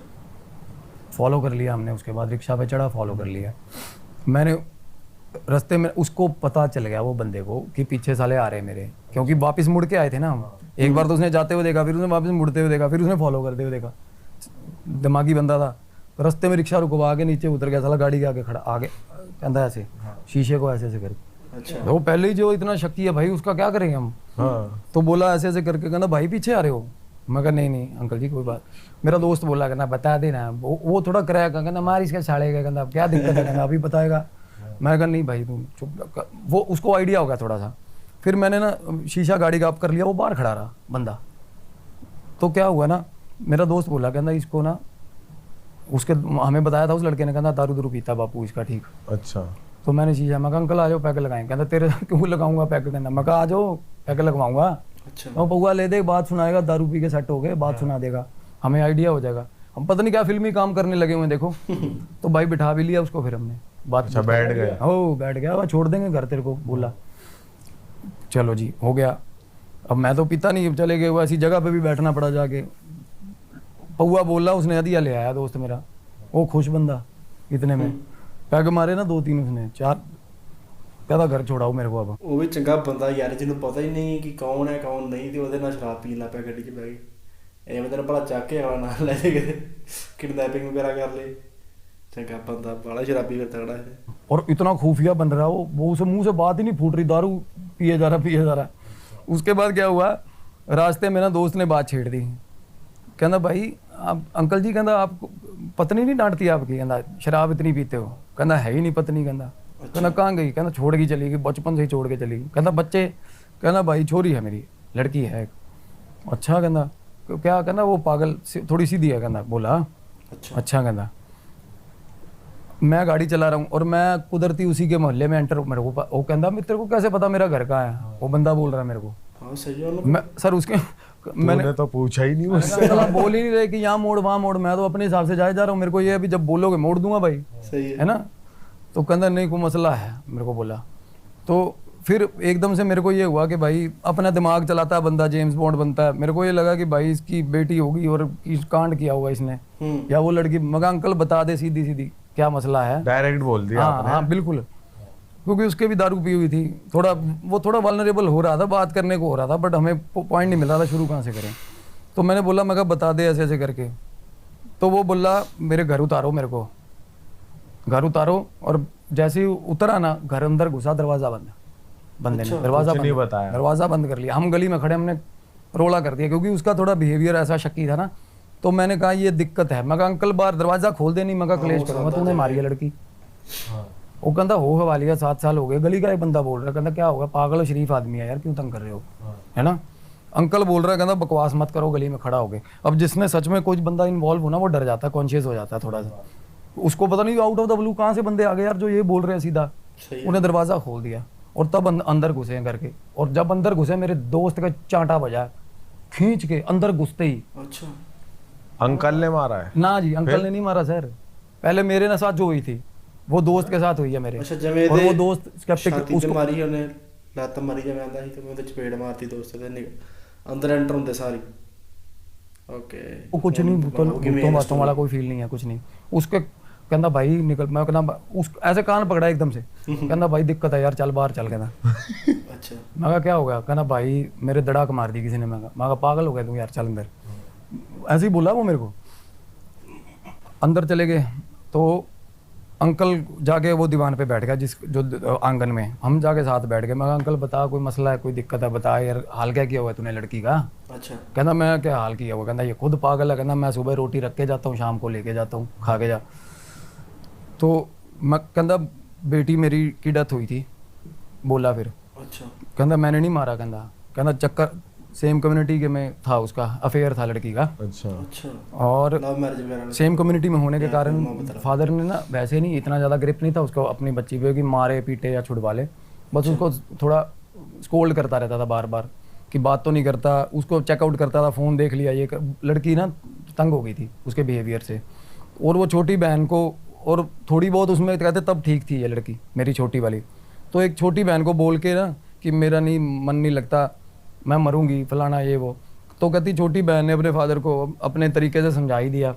फॉलो कर लिया हमने, उसके बाद रिक्शा पे चढ़ा, फॉलो कर लिया मैंने। रास्ते में उसको पता चल गया वो बंदे को कि पीछे साले आ रहे हैं मेरे, क्योंकि वापस मुड़ के आए थे ना हम। एक बार तो उसने जाते हुए देखा, फिर उसने वापस मुड़ते हुए देखा, फिर उसने फॉलो करते हुए देखा। दिमागी बंदा था। रास्ते में रिक्शा रुकवा के नीचे उतर गया, साला गाड़ी के आगे खड़ा, आगे कहता ऐसे शीशे को ऐसे ऐसे करके। अच्छा। वो पहले ही जो इतना शक्की है भाई, उसका क्या करेंगे हम। तो बोला ऐसे ऐसे करके, कहना भाई पीछे आ रहे हो? मैं कहा नहीं अंकल जी कोई बात। मेरा दोस्त बोला, कहना बता देना। वो थोड़ा क्रैक है, कहना मार इसके साड़े का, कहना क्या दिक्कत है, कहना अभी बताएगा। मैं कहा नहीं भाई तुम चुप। वो उसको आइडिया हो गया थोड़ा सा। फिर मैंने ना शीशा गाड़ी का अप कर लिया, वो बाहर खड़ा रहा बंदा। तो क्या हुआ ना, मेरा दोस्त बोला, कहना इसको ना, उसके हमें बताया था उस लड़के ने, कहना दारू दारू पीता बापू इसका, ठीक। अच्छा। तो मैंने शीशा, मैं कहा अंकल आ जाओ पैक लगाएं। कहता तेरे क्यों लगाऊंगा पैक? कहना मैं कहा आ जाओ पैक लगवाऊंगा। अच्छा। वो पौआ ले दे, बात सुनाएगा, दारू पी के सेट हो गए, बात सुना देगा, हमें आइडिया हो जाएगा। हम पता नहीं क्या फिल्मी काम करने लगे हुए देखो। तो भाई बिठा भी लिया उसको, फिर हमने बात। अच्छा, बैठ गया? हो बैठ गया, वह छोड़ देंगे घर तेरे को, बोला चलो जी हो गया। अब मैं तो पीता नहीं, चले गए, वो ऐसी जगह पे भी बैठना पड़ा जाके। पौआ बोला, उसने हदिया ले आया दोस्त मेरा, वो खुश बंदा। इतने में पैग मारे ना 2-3 उसने, 4। कहता घर छोड़ाओ मेरे को अब। ਉਹ ਵੀ ਚੰਗਾ ਬੰਦਾ ਯਾਰ, ਜਿਹਨੂੰ ਪਤਾ ਹੀ ਨਹੀਂ ਕਿ ਕੌਣ ਹੈ ਕੌਣ ਨਹੀਂ, ਤੇ ਉਹਦੇ ਨਾਲ ਸ਼ਰਾਬ ਪੀਣ ਲੱਗ ਪਿਆ ਗੱਡੀ 'ਚ ਬਹਿ ਕੇ। ਐਵੇਂ ਤੈਨੂੰ ਭਲਾ ਚੱਕ ਕੇ ਆਵਾ ਨਾਲ ਲੈ ਕੇ किडनैपिंग वगैरह कर ले। चंगा बंदा, बड़ा शराबी फिर तगड़ा है। और इतना खुफिया बन रहा वो उसे मुंह से बात ही नहीं फूट रही, दारू पिए जा रहा। उसके बाद क्या हुआ, रास्ते में ना दोस्त ने बात छेड़ दी। कहना भाई आप अंकल जी, कहना आप पत्नी नहीं डांटती आपकी? कहना शराब इतनी पीते हो? कहना है ही नहीं पत्नी। कहना कहाँ गई? कहना छोड़ के चली गई, बचपन से ही छोड़ के चली गई। कहना बच्चे? कहना भाई छोरी है मेरी, लड़की है। अच्छा। कहना क्या? कहना वो पागल थोड़ी सीधी है। कहना बोला अच्छा। कहना मैं गाड़ी चला रहा हूँ और मैं कुदरती उसी के मोहल्ले में एंटर, मेरे को वो कहता तेरे को कैसे पता मेरा घर कहाँ है? वो बंदा बोल रहा है मेरे को। हाँ सही है। मैं सर उसके मैंने तो पूछा ही नहीं उससे। बोल ही नहीं रहे कि यहाँ मोड़ वहाँ मोड़, मैं तो अपने हिसाब से जाए जा रहा हूँ। मेरे को ये अभी जब बोलोगे मोड़ दूंगा भाई, सही है ना। तो कहता नहीं कोई मसला है, मेरे को बोला। तो फिर एकदम से मेरे को ये हुआ कि भाई अपना दिमाग चलाता है बंदा, जेम्स बॉन्ड बनता है। मेरे को ये लगा कि भाई इसकी बेटी होगी और कांड किया होगा इसने, या वो लड़की। मगर अंकल बता दे सीधी सीधी क्या मसला है। डायरेक्ट बोल दिया आपने। हाँ बिल्कुल, क्योंकि उसके भी दारू पी हुई थी, वो थोड़ा वल्नरेबल हो रहा था, बात करने को हो रहा था, बट हमें पॉइंट नहीं मिल रहा था शुरू कहाँ से करें। तो मैंने बोला, मैं कहा बता दे ऐसे ऐसे करके। तो वो बोला मेरे घर उतारो, मेरे को घर उतारो। और जैसे ही उतरा ना, घर अंदर घुसा, दरवाज़ा बंद। बंदे अच्छा, ने दरवाजा कुछ नहीं बताया। दरवाजा बंद कर लिया। हम गली में खड़े, हमने रोला कर दिया क्योंकि उसका थोड़ा बिहेवियर ऐसा शक्की था ना। तो मैंने कहा ये दिक्कत है। मैं कहा अंकल बार दरवाजा खोल दे, नहीं मैं कहा हाँ, क्लेश वो करूंगा, सादा तूने मारी है जगह। लड़की। वो कहता हो हवाली है, 7 साल हो गए। गली का एक बंदा बोल रहा है, कहता क्या होगा, पागल हो, शरीफ आदमी है यार, क्यों तंग कर रहे हो, है ना। अंकल बोल रहा है, कहता बकवास मत करो गली में खड़ा हो गए। अब जिसमें सच में कोई बंदा इन्वॉल्व हो ना, वो डर जाता है, कॉन्शियस हो जाता है थोड़ा सा। उसको पता नहीं आउट ऑफ द ब्लू कहाँ से बंदे आ गए यार जो ये बोल रहे हैं सीधा। सही है। उन्हें दरवाजा खोल दिया और तब अंदर घुसे हैं करके। और जब अंदर घुसे, मेरे दोस्त का चांटा बजा खींच के अंदर घुसते ही। अच्छा, अंकल ने मारा है? ना जी, अंकल ने नहीं मारा सर। पहले मेरे ना साथ जो हुई थी वो दोस्त के साथ हुई है मेरे। अच्छा जिਵੇਂ और वो ਇਹਦੇ दोस्त skeptic ਛਾਤੀ ਤੇ उसको ਮਾਰੀ ਉਹਨੇ, ਲੱਤ ਮਾਰੀ ਜਿਵੇਂ ਆਂਦਾ ਸੀ ਤੇ ਮੈਂ ਉਹਦੇ ਚਪੇੜ ਮਾਰਤੀ ਦੋਸਤ ਦੇ ਅੰਦਰ एंटर ਹੁੰਦੇ ਸਾਰੀ। ओके, वो कुछ नहीं, भूतों बातों वाला कोई फील नहीं है, कुछ नहीं। उसके कहना भाई निकल, मैं कहना उस ऐसे कान पकड़ा एकदम से, कहना भाई दिक्कत है यार, चल बाहर चल। कहना अच्छा, मैं कहा क्या हो गया, कहना भाई मेरे दड़ाक मार दी किसी ने। मैं कहा पागल हो गया तू यार, चल अंदर। ऐसे ही बोला वो मेरे को। अंदर चले गए तो अंकल जाके वो दीवान पे बैठ गया, जो आंगन में। हम जाके साथ बैठ गए। मैं कहा अंकल बता, कोई मसला है, कोई दिक्कत है, बता यार, हाल क्या किया हुआ है तूने लड़की का। अच्छा, कहना मैं क्या हाल किया हुआ, कहना ये खुद पागल है, कहना मैं सुबह रोटी रख के जाता हूँ, शाम को लेके जाता हूँ, खा के जा। तो मैं कहना बेटी मेरी की डेथ हुई थी, बोला फिर। अच्छा, कहना मैंने नहीं मारा, कहना चक्कर सेम कम्युनिटी के में था, उसका अफेयर था लड़की का। अच्छा। अच्छा, और लव मैरिज वगैरह सेम कम्युनिटी में होने के या कारण मोहब्बत रहा। फादर ने ना वैसे नहीं इतना ज़्यादा ग्रिप नहीं था उसको अपनी बच्ची पे कि मारे पीटे या छुड़वा ले। बस उसको थोड़ा स्कोल्ड करता रहता था बार बार कि बात तो नहीं करता, उसको चेकआउट करता था, फ़ोन देख लिया ये लड़की ना तंग हो गई थी उसके बिहेवियर से। और वो छोटी बहन को, और थोड़ी बहुत उसमें कहते तब ठीक थी ये लड़की मेरी छोटी वाली, तो एक छोटी बहन को बोल के ना कि मेरा नहीं मन नहीं लगता, मैं मरूंगी, फलाना ये वो। तो कहती छोटी बहन ने अपने फादर को अपने तरीके से समझा ही दिया।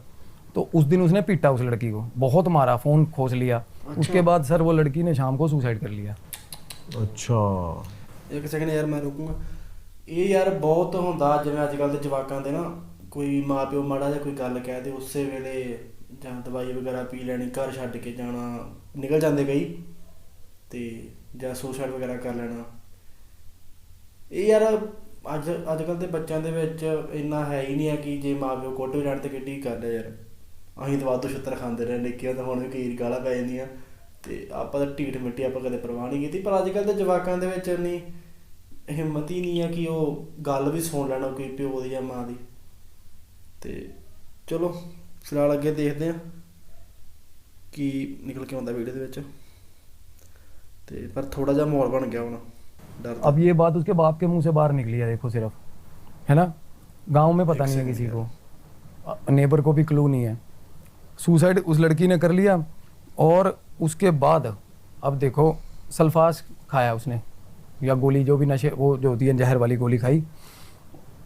तो उस दिन उसने पीटा उस लड़की को, बहुत मारा, फ़ोन खोस लिया। उसके बाद सर वो लड़की ने शाम को सुसाइड कर लिया। अच्छा, एक सेकंड यार मैं रुकूंगा। ਇਹ ਯਾਰ ਬਹੁਤ ਹੁੰਦਾ ਜਿਵੇਂ ਅੱਜ ਕੱਲ੍ਹ ਦੇ ਜਵਾਕਾਂ ਦੇ ਨਾ, ਕੋਈ ਮਾਂ ਪਿਓ ਮਾੜਾ ਜਿਹਾ ਕੋਈ ਗੱਲ ਕਹਿ ਦੇ ਉਸੇ ਵੇਲੇ ਜਾਂ ਦਵਾਈ ਵਗੈਰਾ ਪੀ ਲੈਣੀ, ਘਰ ਛੱਡ ਕੇ ਜਾਣਾ, ਨਿਕਲ ਜਾਂਦੇ ਕਈ, ਤੇ ਜਾਂ ਸੁਸਾਈਡ ਵਗੈਰਾ ਕਰ ਲੈਣਾ। ਇਹ ਯਾਰ ਅੱਜ ਕੱਲ੍ਹ ਦੇ ਬੱਚਿਆਂ ਦੇ ਵਿੱਚ ਇੰਨਾ ਹੈ ਹੀ ਨਹੀਂ ਹੈ ਕਿ ਜੇ ਮਾਂ ਪਿਓ ਕੁੱਟ ਵੀ ਜਾਣ ਤੇ ਕਿੱਡੀ ਗੱਲ ਹੈ ਯਾਰ। ਅਸੀਂ ਤਾਂ ਵਾਧੂ ਛਿੱਤਰ ਖਾਂਦੇ ਰਹੇ ਨਿੱਕੇ ਤਾਂ ਹੁਣ ਵੀ ਕਈ ਗਾਲਾਂ ਪੈ ਜਾਂਦੀਆਂ, ਤੇ ਆਪਾਂ ਤਾਂ ਢੀਠ ਮਿੱਟੀ ਆਪਾਂ ਕਦੇ ਪਰਵਾਹ ਨਹੀਂ ਕੀਤੀ। ਪਰ ਅੱਜ ਕੱਲ੍ਹ ਦੇ ਜਵਾਕਾਂ ਦੇ ਵਿੱਚ ਇੰਨੀ ਹਿੰਮਤ ਹੀ ਨਹੀਂ ਹੈ ਕਿ ਉਹ ਗੱਲ ਵੀ ਸੁਣ ਲੈਣਾ ਕੋਈ ਪਿਓ ਦੀ ਜਾਂ ਮਾਂ ਦੀ। ਤੇ ਚਲੋ ਫਿਲਹਾਲ ਅੱਗੇ ਦੇਖਦੇ ਹਾਂ ਕੀ ਨਿਕਲ ਕੇ ਆਉਂਦਾ ਵੀਡੀਓ ਦੇ ਵਿੱਚ। ਤੇ ਪਰ ਥੋੜਾ ਜਿਹਾ ਮਾਹੌਲ ਬਣ ਗਿਆ ਹੁਣ डर था। अब ये बात उसके बाप के मुंह से बाहर निकली है, देखो सिर्फ, है ना। गांव में पता नहीं है किसी को, नेबर को भी क्लू नहीं है। सुसाइड उस लड़की ने कर लिया और उसके बाद अब देखो सल्फास खाया उसने या गोली जो भी नशे वो जो होती है जहर वाली गोली खाई।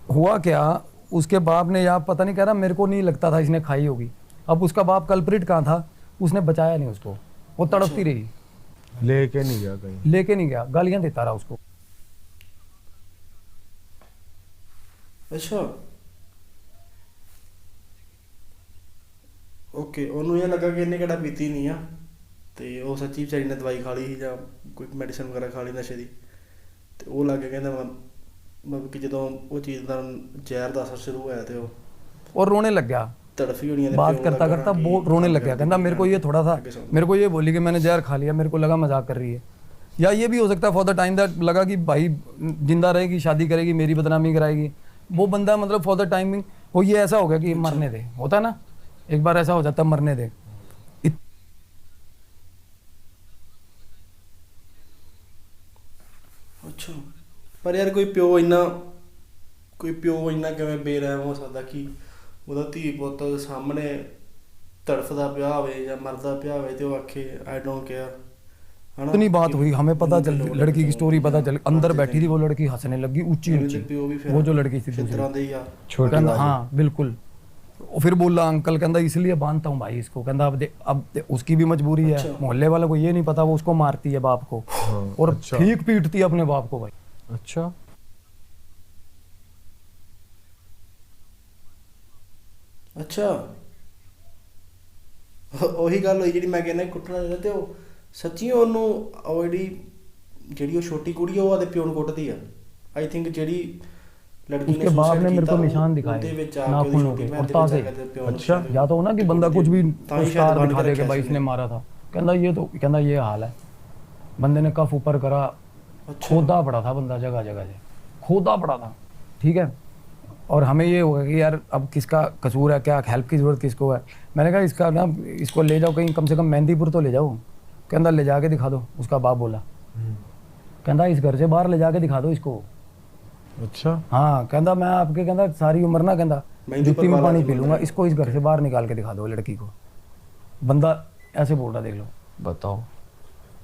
हुआ क्या, उसके बाप ने, या पता नहीं, कह रहा मेरे को नहीं लगता था इसने खाई होगी। अब उसका बाप कल्प्रिट कहाँ था, उसने बचाया नहीं उसको, वो तड़पती रही, लेके नहीं गया कहीं, लेके नहीं गया, गालियां देता रहा उसको। ਅੱਛਾ, ਓਕੇ, ਉਹਨੂੰ ਇਹ ਲੱਗਾ ਕਿ ਇਹਨੇ ਕਿਹੜਾ ਪੀਤੀ ਨਹੀਂ ਆ, ਤੇ ਉਹ ਸੱਚੀ ਵਿਚਾਰੀ ਨੇ ਦਵਾਈ ਖਾ ਲਈ ਸੀ ਜਾਂ ਕੋਈ ਮੈਡੀਸਨ ਵਗੈਰਾ ਖਾ ਲਈ ਨਸ਼ੇ ਦੀ, ਤੇ ਉਹ ਲੱਗ ਕੇ ਕਹਿੰਦਾ ਮਤਲਬ ਕਿ ਜਦੋਂ ਉਹ ਚੀਜ਼ ਦਾ ਜ਼ਹਿਰ ਦਾ ਅਸਰ ਸ਼ੁਰੂ ਹੋਇਆ ਤੇ ਉਹ और रोने लग गया, तड़फी होनी है। बात करता करता वो रोने लग गया, कहना मेरे को ये थोड़ा था, मेरे को ये बोली कि मैंने जहर खा लिया, मेरे को लगा मजाक कर रही है। या ये भी हो सकता है फॉर द टाइम दैट लगा कि भाई जिंदा रहेगी, शादी करेगी, मेरी बदनामी कराएगी। वो बंदा मतलब फॉर द टाइमिंग वो ये ऐसा हो गया कि मरने दे, होता है ना एक बार ऐसा हो जाता, मरने दे। ਅੱਛਾ, ਪਰ ਯਾਰ ਕੋਈ ਪਿਓ ਇੰਨਾ ਕਿਵੇਂ ਬੇਰਹਿਮ ਹੋ ਸਕਦਾ ਕਿ ਉਹਦਾ ਧੀ ਪੁੱਤ ਸਾਹਮਣੇ ਤੜਫਦਾ ਪਿਆ ਹੋਵੇ ਜਾਂ ਮਰਦਾ ਪਿਆ ਹੋਵੇ ਤੇ ਉਹ ਆਖੇ आई डोंट केयर। इतनी बात हुई, हमें पता चल, लड़की की स्टोरी पता चल, अंदर बैठी थी वो लड़की, हंसने लगी ऊंची ऊंची, वो जो लड़की थी दूसरी, छोटी, हाँ बिल्कुल। फिर बोला अंकल, कहता इसलिए बांधता हूँ भाई इसको, कहता अब उसकी भी मजबूरी है, मोहल्ले वालों को ये नहीं पता, वो उसको मारती है बाप को, और ठीक पीटती है अपने बाप को भाई। अच्छा, ਅੱਛਾ, ਉਹੀ ਗੱਲ ਹੋਈ ਜਿਹੜੀ ਮੈਂ ਕਹਿੰਦਾ ਕੁੱਟਣਾ ਚਾਹੀਦਾ, ਤੇ ਉਹ ਸੱਚੀ ਉਹਨੂੰ ਉਹ ਜਿਹੜੀ ਜਿਹੜੀ ਉਹ ਛੋਟੀ ਕੁੜੀ ਆ ਉਹ ਆਦੇ ਪਿਓ ਨੂੰ ਕੁੱਟਦੀ ਆ ਆਈ ਥਿੰਕ ਜਿਹੜੀ लड़की उसके बाप ने मेरे को निशान ਉਹਦੇ दिखाए ਵਿੱਚ ਆ ਕੇ ਉਹਦੀ नाखूनों ਛੋਟੀ के ਭੈਣ और ਦੇ ताजे ਵਿੱਚ ਆ ਕੇ ਪਿਓ ਨੂੰ अच्छा। या तो हो ना कि बंदा कुछ भी ਤਾਂ ਹੀ ਸ਼ਾਇਦ स्टार ਬੰਦ दिखा दे कि ਰੱਖਿਆ भाई ਸੀ इसने मारा था कहता ये तो कहता ये हाल है बंदे ने कफ ऊपर करा खोदा पड़ा था बंदा जगह जगह से खोदा पड़ा था ठीक है और हमें ये होगा कि यार अब किसका कसूर है क्या हेल्प की जरूरत किसको है मैंने कहा इसका ना इसको ले जाओ कहीं कम से कम मेहंदीपुर तो ले जाओ कहता ले जाके दिखा दो उसका बाप बोला कहता इस घर से बाहर ले जाके दिखा दो इसको अच्छा हाँ कहता मैं आपके कहता सारी उम्र ना कहता मेहंदी जुत्ती पर में वाला पानी जो पी बंदा लूंगा है। इसको इस घर से बाहर निकाल के दिखा दो लड़की को बंदा ऐसे बोल रहा देख लो बताओ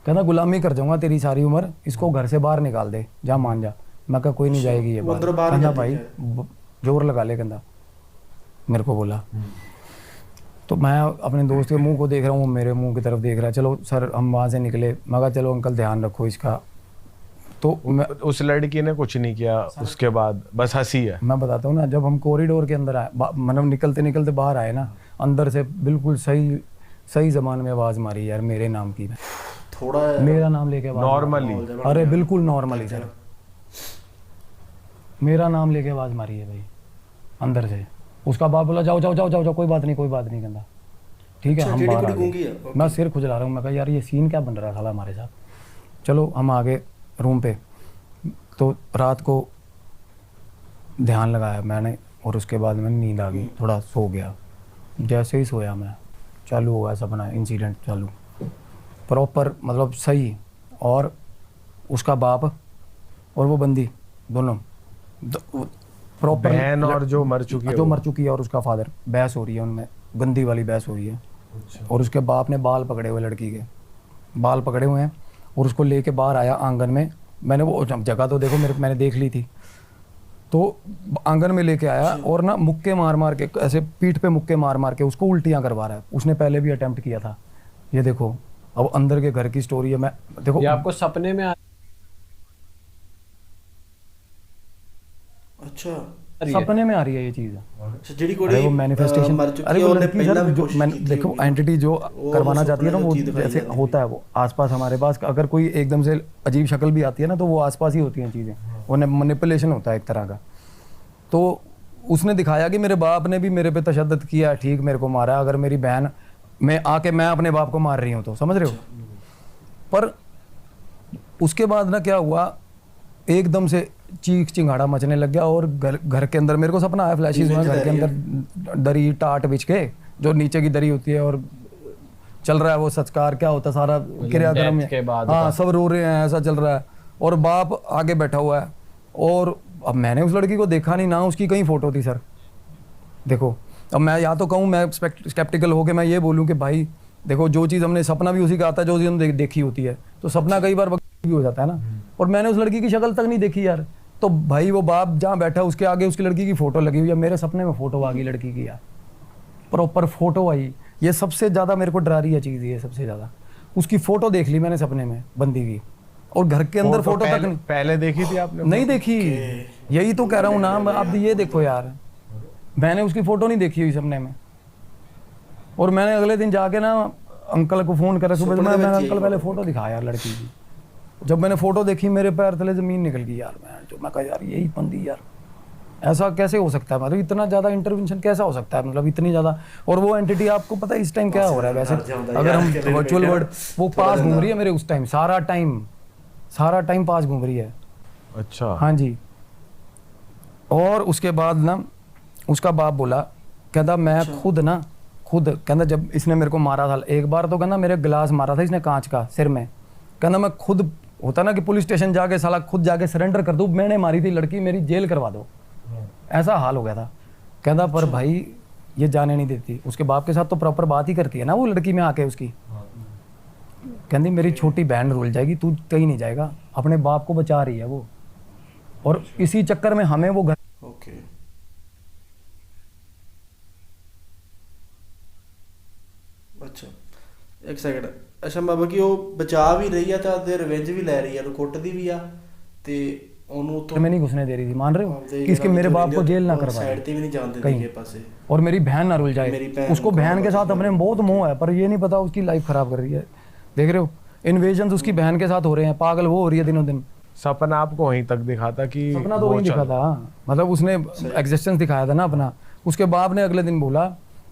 कहता गुलामी कर जाऊंगा तेरी सारी उम्र इसको घर से बाहर निकाल दे जा मान जा मैं कहा कोई नहीं जाएगी ये वो अंदर बात बाहर कहता जाती भाई है। जोर लगा ले कहता मेरे को बोला तो मैं अपने दोस्त के मुंह को देख रहा हूँ वो मेरे मुंह की तरफ देख रहा है चलो सर हम वहाँ से निकले मैं कहा चलो अंकल ध्यान रखो इसका तो मैं उस लड़की ने कुछ नहीं किया उसके बाद बस हंसी है। मैं बताता हूँ ना जब हम कॉरिडोर के अंदर आए मतलब निकलते निकलते बाहर आए ना अंदर से बिल्कुल सही सही जबान में आवाज़ मारी यार मेरे नाम की थोड़ा मेरा नाम लेके आवाज़ नॉर्मली मारी। अरे बिल्कुल नॉर्मली सर मेरा नाम लेके आवाज़ मारी है भाई अंदर से उसका बाप बोला जाओ जाओ जाओ जाओ जाओ कोई बात नहीं कहता ठीक है अच्छा, हम जेडी बाहर आ कुड़ी गूंगी है, गए मैं सिर खुजला रहा हूँ मैं कहा यार ये सीन क्या बन रहा है साला हमारे साथ चलो हम आ गए रूम पे तो रात को ध्यान लगाया मैंने और उसके बाद में नींद आ गई थोड़ा सो गया जैसे ही सोया मैं चालू हुआ सपना इंसिडेंट चालू प्रॉपर मतलब सही और उसका बाप और वो बंदी दोनों प्रॉपर बहन और जो मर चुकी है जो वो। मर चुकी है और उसका फादर बहस हो रही है उनमें गंदी वाली बहस हो रही है और उसके बाप ने बाल पकड़े हुए लड़की के बाल पकड़े हुए हैं और उसको लेके बाहर आया आंगन में मैंने वो जगह तो देखो मैंने देख ली थी तो आंगन में लेके आया और ना मुक्के मार मार के ऐसे पीठ पे मुक्के मार मार के उसको उल्टियां करवा रहा है उसने पहले भी अटेम्प्ट किया था ये देखो अब अंदर के घर की स्टोरी है मैं देखो ये आपको सपने में अच्छा सपने में आ रही है ये चीज़ अच्छा ਜਿਹੜੀ अरे ਕੁੜੀ वो मैनिफेस्टेशन मर चुकी अरे है वो ਉਹਨੇ लड़की ਪਹਿਲਾਂ सर भी जो कोशिश मैं की थी देखो होगी। एंटिटी जो वो करवाना उस चाहती है ना सपने वो में चीज़ दिखाई जैसे जाती है। होता है वो आसपास हमारे पास अगर कोई एकदम से अजीब शक्ल भी आती है ना तो वो आसपास ही होती हैं चीज़ें वो मैनिपुलेशन होता है एक तरह का तो उसने दिखाया कि मेरे बाप ने भी मेरे पे तशद्दुद किया है ठीक मेरे को मारा अगर मेरी बहन मैं आके मैं अपने बाप को मार रही हूँ तो समझ रहे हो पर उसके बाद ना क्या हुआ एकदम से चीख चिंगाड़ा मचने लग गया और घर के अंदर मेरे को सपना आया फ्लैशेस में घर के अंदर दरी टाट बिछ के जो नीचे की दरी होती है और चल रहा है वो संस्कार क्या होता है सारा क्रियाक्रम के बाद हाँ सब रो रहे हैं ऐसा चल रहा है और बाप आगे बैठा हुआ है और अब मैंने उस लड़की को देखा नहीं ना उसकी कहीं फोटो थी सर देखो अब मैं या तो कहूँ मैं स्केप्टिकल होके मैं ये बोलूँ कि भाई देखो जो चीज़ हमने सपना भी उसी का आता है जो चीज़ हमने देखी होती है तो सपना कई बार भी हो जाता है ना और मैंने उस लड़की की शक्ल तक नहीं देखी यार तो भाई वो बाप जहाँ बैठा उसके आगे उसकी लड़की की फोटो लगी हुई है मेरे सपने में फोटो आ गई लड़की की यार प्रॉपर फोटो आई ये सबसे ज़्यादा मेरे को डरा रही है चीज़ ये सबसे ज़्यादा उसकी फोटो देख ली मैंने सपने में बंदी की और घर के अंदर फोटो तक नहीं पहले देखी थी आपने नहीं देखी यही तो कह रहा हूँ ना आप ये देखो यार मैंने उसकी फोटो नहीं देखी हुई सपने में और मैंने अगले दिन जाके ना अंकल को फोन करा सुबह सपने में मैंने यही अंकल पहले फोटो दिखाया यार लड़की की जब मैंने फोटो देखी मेरे पैर तले जमीन निकल गई यार मैं कहा यार यही बंदी यार ऐसा कैसे हो सकता है मतलब इतना ज़्यादा इंटरवेंशन कैसा हो सकता है मतलब इतनी ज़्यादा और वो एंटिटी आपको पता है इस टाइम क्या हो रहा है वैसे अगर हम वर्चुअल वर्ल्ड वो पास घूम रही है मेरे उस टाइम सारा टाइम पास घूम रही है अच्छा हाँ जी और उसके बाद ना उसका बाप बोला कहता मैं खुद कहता जब इसने मेरे को मारा था एक बार तो कहना मेरे गिलास मारा था इसने कांच का सिर में कहना मैं खुद होता ना कि पुलिस स्टेशन जाके साला खुद जाके सरेंडर कर दूं मैंने मारी थी लड़की मेरी जेल करवा दो ऐसा हाल हो गया था कहता पर भाई ये जाने नहीं देती उसके बाप के साथ तो प्रॉपर बात ही करती है ना वो लड़की में आके उसकी कहती मेरी छोटी बहन रुल जाएगी तू कहीं नहीं जाएगा अपने बाप को बचा रही है वो और इसी चक्कर में हमें वो घर ओके अच्छा एक सेकंड ਅੱਛਾ ਬਾਬਾ ਕਿ ਉਹ ਬਚਾ ਵੀ ਰਹੀ ਆ ਤਾਂ ਤੇ ਰਿਵੈਂਜ ਵੀ ਲੈ ਰਹੀ ਆ ਉਹਨੂੰ ਕੁੱਟਦੀ ਵੀ ਆ ਤੇ ਉਹਨੂੰ ਤੋਂ में नहीं घुसने दे रही थी मान रहे हो कि इसके मेरे बाप को जेल ना करवा साइड दे ਤੇ ਵੀ ਨਹੀਂ ਜਾਣ ਦਿੰਦੀ कहीं के पासे और मेरी बहन ना रुल मेरी जाए बहन उसको को बहन के साथ मतलब अपने में बहुत मोह है पर ये नहीं पता उसकी लाइफ खराब कर रही है देख रहे हो इन्वेजन उसकी बहन के साथ हो रहे हैं, पागल वो हो रही है दिनों दिन। सपना आपको वहीं तक दिखा था कि सपना तो वो वही दिखा चल- था, मतलब उसने एग्जिस्टेंस दिखाया था ना अपना। उसके बाप ने अगले दिन बोला,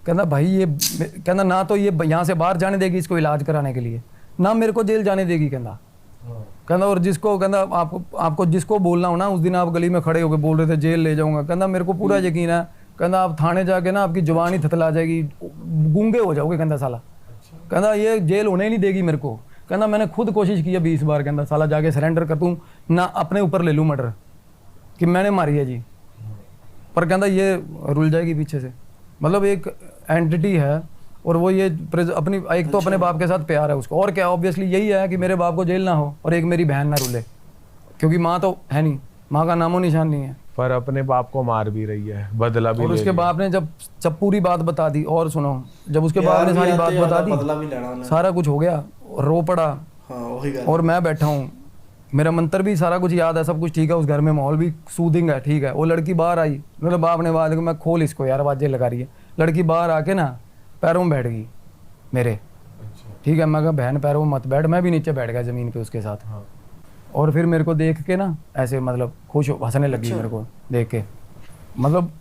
कहना भाई ये, कहना ना तो ये यहाँ से बाहर जाने देगी इसको इलाज कराने के लिए, ना मेरे को जेल जाने देगी। कहना और जिसको, कहना आपको जिसको बोलना हो ना, उस दिन आप गली में खड़े होकर बोल रहे थे जेल ले जाऊंगा, कहना मेरे को पूरा यकीन है, कहना आप थाने जाके ना आपकी जुबान ही थतला जाएगी, गूंगे हो जाओगे, कहना साला, कहना ये जेल होने ही नहीं देगी मेरे को। कहना मैंने खुद कोशिश की है 20 बार, कहना साला जाके सरेंडर कर दूं ना, अपने ऊपर ले लूं मर्डर कि मैंने मारी है जी, पर कहना ये रुल जाएगी पीछे से। मतलब एक एंटिटी है, और वो ये अपनी एक तो अपने बाप के साथ प्यार है उसको, और क्या ऑब्वियसली यही है कि मेरे बाप को जेल ना हो और एक मेरी बहन ना रुले, क्योंकि माँ तो है नहीं, माँ का नामो निशान नहीं है। पर अपने बाप को मार भी रही है, बदला भी और ले उसके रही है। बाप ने जब पूरी बात बता दी, और सुनो, जब उसके बाप ने सारी बात बता बदला भी लेना दी, उन्हें। सारा कुछ हो गया, रो पड़ा, हाँ वही गल। और मैं बैठा हूँ, मेरा मंत्र भी सारा कुछ याद है, सब कुछ ठीक है, उस घर में माहौल भी सूदिंग है, ठीक है। वो लड़की बाहर आई, मेरे बाप ने आवाज, मैं खोल इसको यार, आवाजें लगा रही है। लड़की बाहर आके ना पैरों में बैठ गई मेरे, ठीक है। मैं कहा बहन पैरों में मत बैठ, मैं भी नीचे बैठ गया ज़मीन पे उसके साथ। और फिर मेरे को देख के ना ऐसे मतलब खुश हंसने लगी मेरे को देख के, मतलब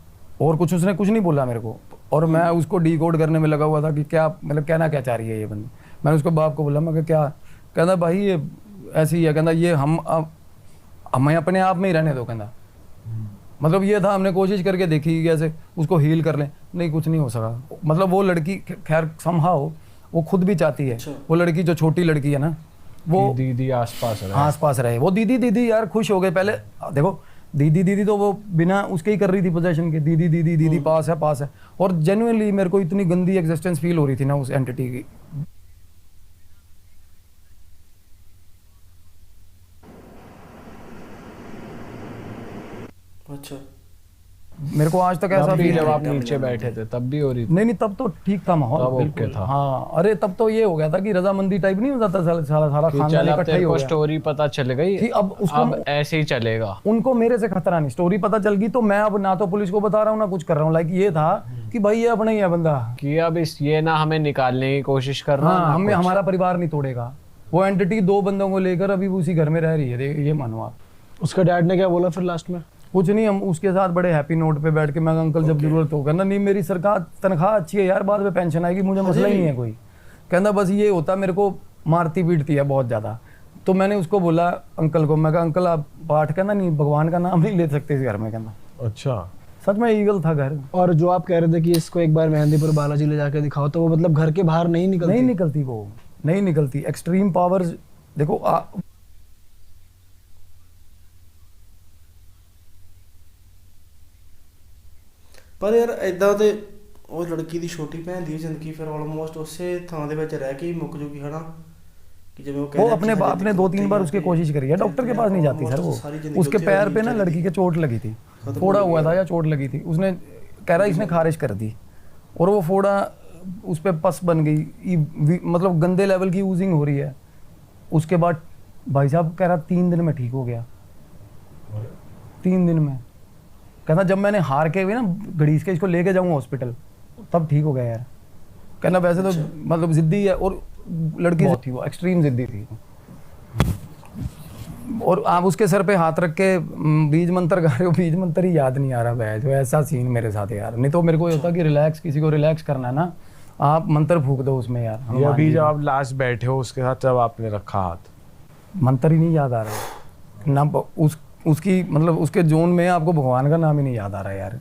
और कुछ उसने कुछ नहीं बोला मेरे को, और मैं उसको डिकोड करने में लगा हुआ था कि क्या मतलब कहना क्या चाह रही है ये बंदी। मैंने उसको बाप को बोला, मैं कहा क्या, कहता भाई ये ऐसी ही है, कहता ये हमें अपने आप में ही रहने दो, कहता मतलब ये था, हमने कोशिश करके देखी कि कैसे उसको हील कर लें, नहीं कुछ नहीं हो सका। मतलब वो लड़की खैर समहाउ वो खुद भी चाहती है, वो लड़की जो छोटी लड़की है ना, वो दीदी आसपास रहे। आसपास रहे, वो दीदी दीदी यार खुश हो गए। पहले देखो दीदी दीदी तो वो बिना उसके ही कर रही थी पोजेशन के, दीदी दीदी दीदी पास है, और जेन्युइनली मेरे को इतनी गंदी एग्जिस्टेंस फील हो रही थी ना उस एंटिटी की। अच्छा मेरे को आज तक ऐसा तब भी फील जब आप नीचे बैठे थे तब भी हो रही थी? नहीं तब तो ठीक था माहौल, तब बिल्कुल ओके था। हाँ। अरे तब तो ये हो गया था कि रजामंदी टाइप नहीं हो जाता, सारा कि खानदान चल अब इकट्ठा ही तेरे हो को गया स्टोरी पता चल गई, कि अब उसको अब ऐसे ही चलेगा। उनको मेरे से खतरा नहीं, स्टोरी पता चल गई तो मैं अब ना तो पुलिस को बता रहा हूँ ना कुछ कर रहा हूँ। लाइक ये था कि भाई ये अपना ही है बंदा, कि अब इस ये ना हमें निकालने की कोशिश कर रहा हाँ ना हमें कुछ। हमारा परिवार नहीं तोड़ेगा। वो एंटिटी 2 बंदों को लेकर अभी उसी घर में रह रही है, ये मानो आप। उसका डैड ने क्या बोला फिर लास्ट में? कुछ नहीं, हम उसके साथ बड़े हैप्पी नोट पे बैठ के, मैं अंकल जब जरूरत होगा ना, नहीं मेरी सरकार तनख्वाह अच्छी है यार, बाद में पेंशन आएगी, मुझे मसला ही नहीं है कोई। कहना बस ये होता मेरे को मारती पीटती है बहुत ज़्यादा। तो मैंने उसको बोला अंकल को, मैं कहा अंकल आप पाठ करना नहीं, भगवान का नाम नहीं ले सकते इस घर में, कहना अच्छा सच में ईगल था घर। और जो आप कह रहे थे कि इसको एक बार मेहंदीपुर बालाजी ले जाके दिखाओ, तो वो मतलब घर के बाहर नहीं निकलती? नहीं निकलती, वो नहीं निकलती। एक्सट्रीम पावर्स देखो ਪਰ ਯਾਰ ਇਦਾਂ ਤੇ ਉਹ ਲੜਕੀ ਦੀ ਛੋਟੀ ਭੈਣ ਦੀ ਜ਼ਿੰਦਗੀ ਫਿਰ ਆਲਮੋਸਟ ਉਸੇ ਥਾਂ ਦੇ ਵਿੱਚ ਰਹਿ ਕੇ ਹੀ ਮੁੱਕ ਜੂਗੀ ਹਨਾ कि जब वो अपने बाप ने 2-3 बार उसकी कोशिश करी है, डॉक्टर के पास नहीं जाती सर वो। उसके पैर पे ना लड़की के चोट लगी थी, फोड़ा हुआ था या चोट लगी थी, उसने कह रहा इसने खारिज कर दी, और वो फोड़ा उस पर पस बन गई, मतलब गंदे लेवल की यूजिंग हो रही है। उसके बाद भाई साहब कह रहा 3 दिन में ठीक हो गया, 3 दिन में। कहना जब मैंने हार के हुए ना घड़ीस के इसको लेके जाऊँगा हॉस्पिटल तब ठीक हो गया यार। कहना वैसे तो मतलब जिद्दी है, और लड़की थी वो एक्सट्रीम जिद्दी थी। और आप उसके सर पे हाथ रख के बीज मंत्र गा रहे हो, बीज मंत्र ही याद नहीं आ रहा है, जो ऐसा सीन मेरे साथ है यार। नहीं तो मेरे को ये होता कि रिलैक्स, किसी को रिलैक्स करना है ना, आप मंत्र फूक दो उसमें यार। ये अभी जब आप लास्ट बैठे हो उसके साथ जब आपने रखा हाथ, मंत्र ही नहीं याद आ रहा ना, उसकी मतलब उसके जोन में आपको भगवान का नाम ही नहीं याद आ रहा है यार।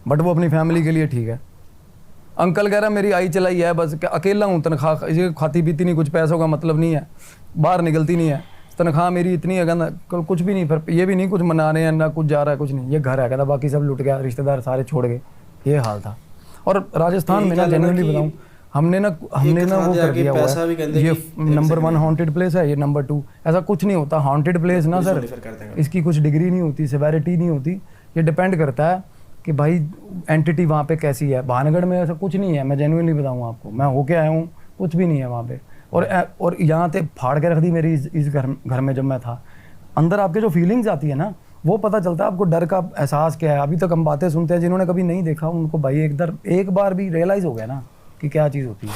बट वो अपनी फैमिली के लिए ठीक है। अंकल कह रहा मेरी आई चलाई है, बस अकेला हूँ, तनख्वाह खाती पीती नहीं, कुछ पैसों का मतलब नहीं है, बाहर निकलती नहीं है, तनख्वाह मेरी इतनी है, कहना कुछ भी नहीं, फिर ये भी नहीं कुछ मना रहे हैं ना कुछ जा रहा है, कुछ नहीं, ये घर है, कहता बाकी सब लुट गया, रिश्तेदार सारे छोड़ गए, ये हाल था। और राजस्थान में ना जेन्युइनली बताऊँ, हमने ना वो कर दिया हुआ है, ये नंबर 1 हॉन्टेड प्लेस है, ये नंबर 2, ऐसा कुछ नहीं होता। हॉन्टेड प्लेस ना सर, इसकी कुछ डिग्री नहीं होती, सेवेरिटी नहीं होती, ये डिपेंड करता है कि भाई एंटिटी वहाँ पे कैसी है। भानगढ़ में ऐसा कुछ नहीं है, मैं जेन्युइनली बताऊँ आपको, मैं होके आया हूँ, कुछ भी नहीं है वहाँ पे। और यहाँ पे फाड़ के रख दी मेरी इस घर में जब मैं था। अंदर आपके जो फीलिंग्स आती है ना, वो पता चलता है आपको डर का एहसास क्या है। अभी तक हम बातें सुनते हैं, जिन्होंने कभी नहीं देखा उनको भाई एक बार भी रियलाइज़ हो गया ना कि क्या चीज़ होती है।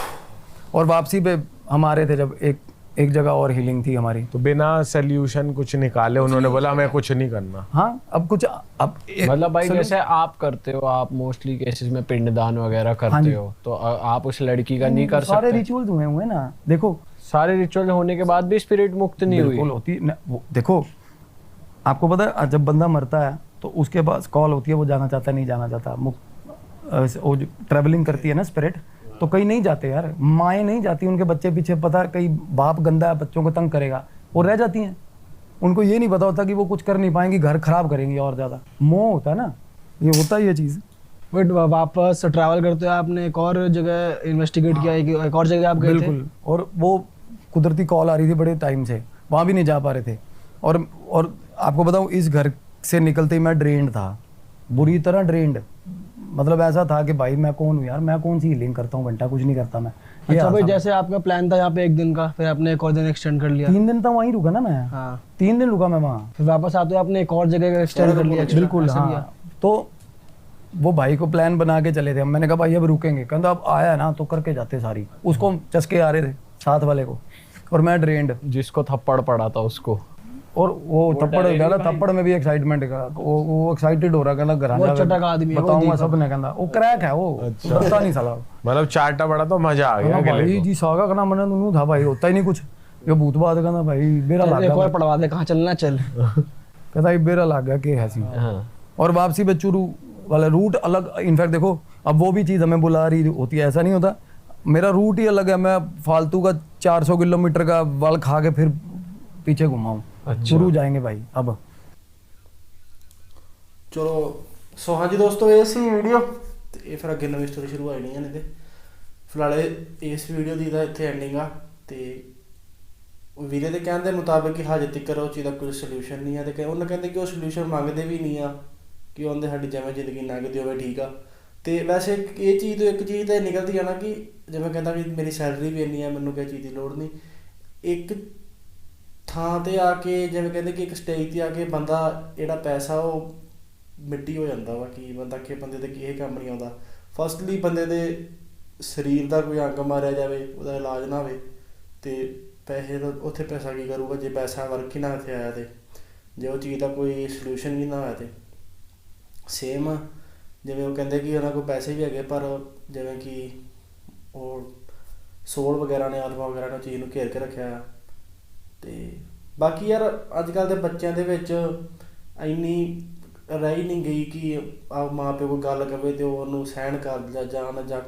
और वापसी पे हम आ रहे थे, जब एक एक जगह और हीलिंग थी हमारी। तो बिना सोल्यूशन कुछ निकाले उन्होंने बोला हमें कुछ नहीं करना। हाँ अब कुछ अब मतलब भाई चलो- जैसे आप करते हो, आप मोस्टली केसेस में पिंडदान वगैरह हाँ करते जी। हो, तो आप उस लड़की का नहीं कर सारे सकते? रिचुअल्स हुए हुए ना, देखो सारे रिचुअल होने के बाद भी स्पिरिट मुक्त नहीं हुई? बिल्कुल होती देखो आपको पता है जब बंदा मरता है तो उसके पास कॉल होती है, वो जाना चाहता है नहीं जाना चाहता। वो जो ट्रैवलिंग करती है ना स्पिरिट, तो कहीं नहीं जाते यार, माएँ नहीं जाती उनके बच्चे पीछे, पता है कहीं बाप गंदा है बच्चों को तंग करेगा, वो रह जाती हैं। उनको ये नहीं पता होता कि वो कुछ कर नहीं पाएंगी, घर खराब करेंगी और ज़्यादा। मोह होता है ना, ये होता है ये चीज़। बट वापस ट्रैवल करते हो आपने एक और जगह इन्वेस्टिगेट किया है कि एक और जगह आप गए थे? बिल्कुल, और वो कुदरती कॉल आ रही थी बड़े टाइम से, वहाँ भी नहीं जा पा रहे थे। और आपको बताऊँ इस घर से निकलते ही मैं ड्रेन्ड था, बुरी तरह ड्रेन्ड। मतलब ऐसा था कि भाई मैं कौन हूँ यार, मैं कौन सी हीलिंग करता हूँ, घंटा कुछ नहीं करता मैं। ये अच्छा भाई, आसान- जैसे आपका प्लान था यहाँ पे एक दिन का, फिर आपने एक और दिन एक्सटेंड कर लिया। 3 दिन तक वहीं रुका ना मैं। हाँ, 3 दिन रुका मैं वहाँ। फिर वापस आते हो आपने एक और जगह का एक्सटेंड कर लिया। बिल्कुल ऐसा किया? हाँ। तो वो भाई को प्लान बना के चले थे हम, मैंने कहा भाई अब रुकेंगे, कहता अब आया ना तो करके जाते सारी। उसको चस्के आ रहे थे साथ वाले को, और मैं ड्रेन्ड। जिसको थप्पड़ पड़ा था उसको। और वो थप्पड़ गया ना, थप्पड़ में भी एक्साइटमेंट का वो एक्साइटेड हो रहा, कहना घर वो चटक आदमी है, वो बताऊंगा देखा। सब ने, कहना वो क्रैक है वो, डरता नहीं साला। मतलब चाटा बड़ा तो मजा आ गया कहना अकेले भाई को। जी सागा कहना मैंने तुम था भाई, होता ही नहीं कुछ, ये भूत बात कहना भाई बेरा लग एक और गया, पढ़वा दे, कहाँ चलना चल। कहता ये बेरा लग गया के है सी। हाँ। और वापसी पे चुरू वाला रूट अलग। इनफैक्ट देखो अब वो भी चीज़ हमें बुला रही होती है, ऐसा नहीं होता, मेरा रूट ही अलग है। मैं फालतू का 400 किलोमीटर का वल खा के फिर पीछे घुमाऊँ। चुरू जाएंगे भाई अब। ਚਲੋ ਸੋ ਹਾਂਜੀ ਦੋਸਤੋ, ਇਹ ਸੀ ਵੀਡੀਓ ਤੇ ਇਹ ਫਿਰ ਅੱਗੇ ਨਵੀਂ ਸਟੋਰੀ ਸ਼ੁਰੂ ਹੋਣੀ ਹੈ ਨੇ। ਤੇ ਫਿਲਹਾਲ ਇਸ ਵੀਡੀਓ ਦੀ ਤਾਂ ਇੱਥੇ ਐਂਡਿੰਗ ਆ। ਤੇ ਵੀਰੇ ਦੇ ਕਹਿਣ ਦੇ ਮੁਤਾਬਕ ਕਿ ਹਜੇ ਤੱਕ ਉਹ ਚੀਜ਼ ਦਾ ਕੋਈ ਸੋਲੂਸ਼ਨ ਨਹੀਂ ਆ, ਤੇ ਉਹਨਾਂ ਕਹਿੰਦੇ ਕਿ ਉਹ ਸੋਲੂਸ਼ਨ ਮੰਗਦੇ ਵੀ ਨਹੀਂ ਆ, ਕਿ ਉਹਦੇ ਸਾਡੀ ਜਿਵੇਂ ਜ਼ਿੰਦਗੀ ਲੰਘਦੀ ਹੋਵੇ ਠੀਕ ਆ। ਤੇ ਵੈਸੇ ਇਹ ਚੀਜ਼ ਤੋਂ ਇੱਕ ਚੀਜ਼ ਤਾਂ ਨਿਕਲਦੀ ਆ ਨਾ ਕਿ ਜਿਵੇਂ ਕਹਿੰਦਾ ਵੀ ਮੇਰੀ ਸੈਲਰੀ ਵੀ ਇੰਨੀ ਆ, ਮੈਨੂੰ ਕਿਸੇ ਚੀਜ਼ ਦੀ ਲੋੜ ਨਹੀਂ। ਇੱਕ ਥਾਂ ਤੇ ਆ ਕੇ ਜਿਵੇਂ ਕਹਿੰਦੇ ਕਿ ਇੱਕ ਸਟੇਜ ਤੇ ਆ ਕੇ ਬੰਦਾ ਜਿਹੜਾ ਪੈਸਾ ਉਹ ਮਿੱਟੀ ਹੋ ਜਾਂਦਾ ਵਾ, ਕਿ ਬੰਦਾ ਕਿ ਬੰਦੇ ਤੇ ਕਿਸੇ ਕੰਮ ਨਹੀਂ ਆਉਂਦਾ। ਫਸਟਲੀ ਬੰਦੇ ਦੇ ਸਰੀਰ ਦਾ ਕੋਈ ਅੰਗ ਮਾਰਿਆ ਜਾਵੇ, ਉਹਦਾ ਇਲਾਜ ਨਾ ਹੋਵੇ, ਤੇ ਪੈਸੇ ਦਾ ਉੱਥੇ ਪੈਸਾ ਕੀ ਕਰੂਗਾ ਜੇ ਪੈਸਾ ਵਰਕ ਹੀ ਨਾ ਇੱਥੇ ਆਇਆ, ਤੇ ਜੇ ਉਹ ਚੀਜ਼ ਦਾ ਕੋਈ ਸੋਲਿਊਸ਼ਨ ਵੀ ਨਾ ਹੋਇਆ। ਤੇ ਸੇਮ ਜਿਵੇਂ ਉਹ ਕਹਿੰਦੇ ਕਿ ਉਹਨਾਂ ਕੋਲ ਪੈਸੇ ਵੀ ਹੈਗੇ, ਪਰ ਜਿਵੇਂ ਕਿ ਉਹ ਸੋਲ ਵਗੈਰਾ ਨੇ, ਆਤਮਾ ਵਗੈਰਾ ਨੇ ਚੀਜ਼ ਨੂੰ ਘੇਰ ਕੇ ਰੱਖਿਆ ਆ। ਤੇ ਬਾਕੀ ਯਾਰ ਅੱਜ ਕੱਲ੍ਹ ਦੇ ਬੱਚਿਆਂ ਦੇ ਵਿੱਚ ਇੰਨੀ ਰਹਿ ਨਹੀਂ ਗਈ ਕਿ ਮਾਂ ਪਿਓ ਕੋਈ ਗੱਲ ਕਵੇ ਤੇ ਉਹ ਉਹਨੂੰ ਸਹਿਣ ਕਰ ਜਾਣ, ਜਾਂ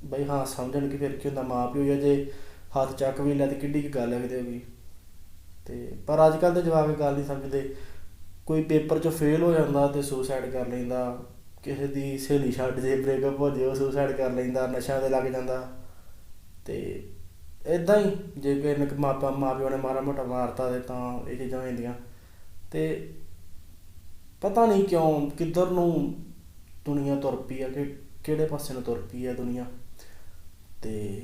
ਬਈ ਹਾਂ ਸਮਝਣ ਕਿ ਫਿਰ ਕੀ ਹੁੰਦਾ, ਮਾਂ ਪਿਓ ਜੇ ਹੱਥ ਚੱਕ ਵੀ ਲੈ ਤੇ ਕਿੱਡੀ ਕੁ ਗੱਲ ਹੈ ਕਿਤੇ ਵੀ। ਤੇ ਪਰ ਅੱਜ ਕੱਲ੍ਹ ਦੇ ਜਵਾਕ ਗੱਲ ਨਹੀਂ ਸਮਝਦੇ। ਕੋਈ ਪੇਪਰ 'ਚ ਫੇਲ ਹੋ ਜਾਂਦਾ ਤੇ ਸੁਸਾਈਡ ਕਰ ਲੈਂਦਾ, ਕਿਸੇ ਦੀ ਸਹੇਲੀ ਛੱਡ ਜੇ, ਬ੍ਰੇਕਅਪ ਹੋ ਜੇ, ਉਹ ਸੁਸਾਈਡ ਕਰ ਲੈਂਦਾ, ਨਸ਼ਿਆਂ 'ਤੇ ਲੱਗ ਜਾਂਦਾ। ਤੇ ਇੱਦਾਂ ਹੀ ਜੇ ਕਿਸੇ ਨੇ ਮਾਂ ਪਿਓ ਨੇ ਮਾੜਾ ਮੋਟਾ ਮਾਰਤਾ ਤੇ ਤਾਂ ਇਹ ਚੀਜ਼ਾਂ ਹੋ ਜਾਂਦੀਆਂ। ਤੇ ਪਤਾ ਨਹੀਂ ਕਿਉਂ ਕਿੱਧਰ ਨੂੰ ਦੁਨੀਆ ਤੁਰ ਪਈ ਆ, ਕਿ ਕਿਹੜੇ ਪਾਸੇ ਨੂੰ ਤੁਰ ਪਈ ਆ ਦੁਨੀਆ। ਤੇ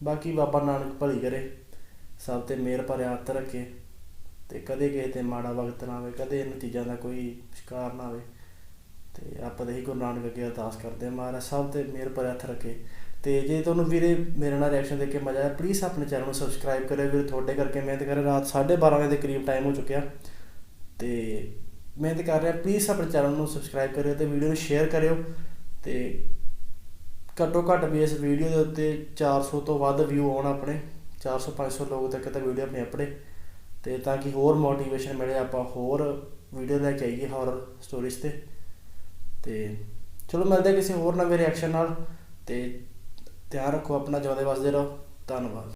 ਬਾਕੀ ਬਾਬਾ ਨਾਨਕ ਭਲੀ ਕਰੇ, ਸਭ 'ਤੇ ਮਿਹਰ ਭਰਿਆ ਹੱਥ ਰੱਖੇ, ਤੇ ਕਦੇ ਕਿਸੇ 'ਤੇ ਮਾੜਾ ਵਕਤ ਨਾ ਆਵੇ, ਕਦੇ ਇਹਨਾਂ ਚੀਜ਼ਾਂ ਦਾ ਕੋਈ ਸ਼ਿਕਾਰ ਨਾ ਆਵੇ। ਤੇ ਆਪਾਂ ਤਾਂ ਇਹੀ ਗੁਰੂ ਨਾਨਕ ਅੱਗੇ ਅਰਦਾਸ ਕਰਦੇ ਹਾਂ, ਮਹਾਰਾਜ ਸਭ 'ਤੇ ਮਿਹਰ ਭਰਿਆ ਹੱਥ ਰੱਖੇ। ਤੇ ਜੇ ਤੁਹਾਨੂੰ ਵੀਰੇ ਮੇਰੇ ਨਾਲ ਰਿਐਕਸ਼ਨ ਦੇਖ ਕੇ ਮਜ਼ਾ ਆਇਆ, ਪਲੀਜ਼ ਆਪਣੇ ਚੈਨਲ ਨੂੰ ਸਬਸਕ੍ਰਾਈਬ ਕਰਿਓ ਵੀਰੇ, ਤੁਹਾਡੇ ਕਰਕੇ ਮਿਹਨਤ ਕਰ ਰਿਹਾ। ਰਾਤ 12:30 ਵਜੇ ਦੇ ਕਰੀਬ ਟਾਈਮ ਹੋ ਚੁੱਕਿਆ ਤੇ ਮਿਹਨਤ ਕਰ ਰਿਹਾ। ਪਲੀਜ਼ ਆਪਣੇ ਚੈਨਲ ਨੂੰ ਸਬਸਕ੍ਰਾਈਬ ਕਰਿਓ ਤੇ ਵੀਡੀਓ ਨੂੰ ਸ਼ੇਅਰ ਕਰਿਓ। ਤੇ ਘੱਟੋ ਘੱਟ ਵੀ ਇਸ ਵੀਡੀਓ ਦੇ ਉੱਤੇ 400 ਤੋਂ ਵੱਧ ਵਿਊ ਆਉਣ ਆਪਣੇ, 400-500 ਲੋਕ ਤੱਕ ਤਾਂ ਵੀਡੀਓ ਆਪਣੇ ਆਪਣੇ, ਤੇ ਤਾਂ ਕਿ ਹੋਰ ਮੋਟੀਵੇਸ਼ਨ ਮਿਲੇ, ਆਪਾਂ ਹੋਰ ਵੀਡੀਓ ਲੈ ਕੇ ਆਈਏ ਹੌਰਰ ਸਟੋਰੀਜ਼ 'ਤੇ। ਤੇ ਚਲੋ ਮਿਲਦੇ ਕਿਸੇ ਹੋਰ ਨਵੇਂ ਰਿਐਕਸ਼ਨ ਨਾਲ, ਤੇ ਧਿਆਨ ਰੱਖੋ ਆਪਣਾ, ਜਿਉਂਦੇ ਵਸਦੇ ਰਹੋ। ਧੰਨਵਾਦ।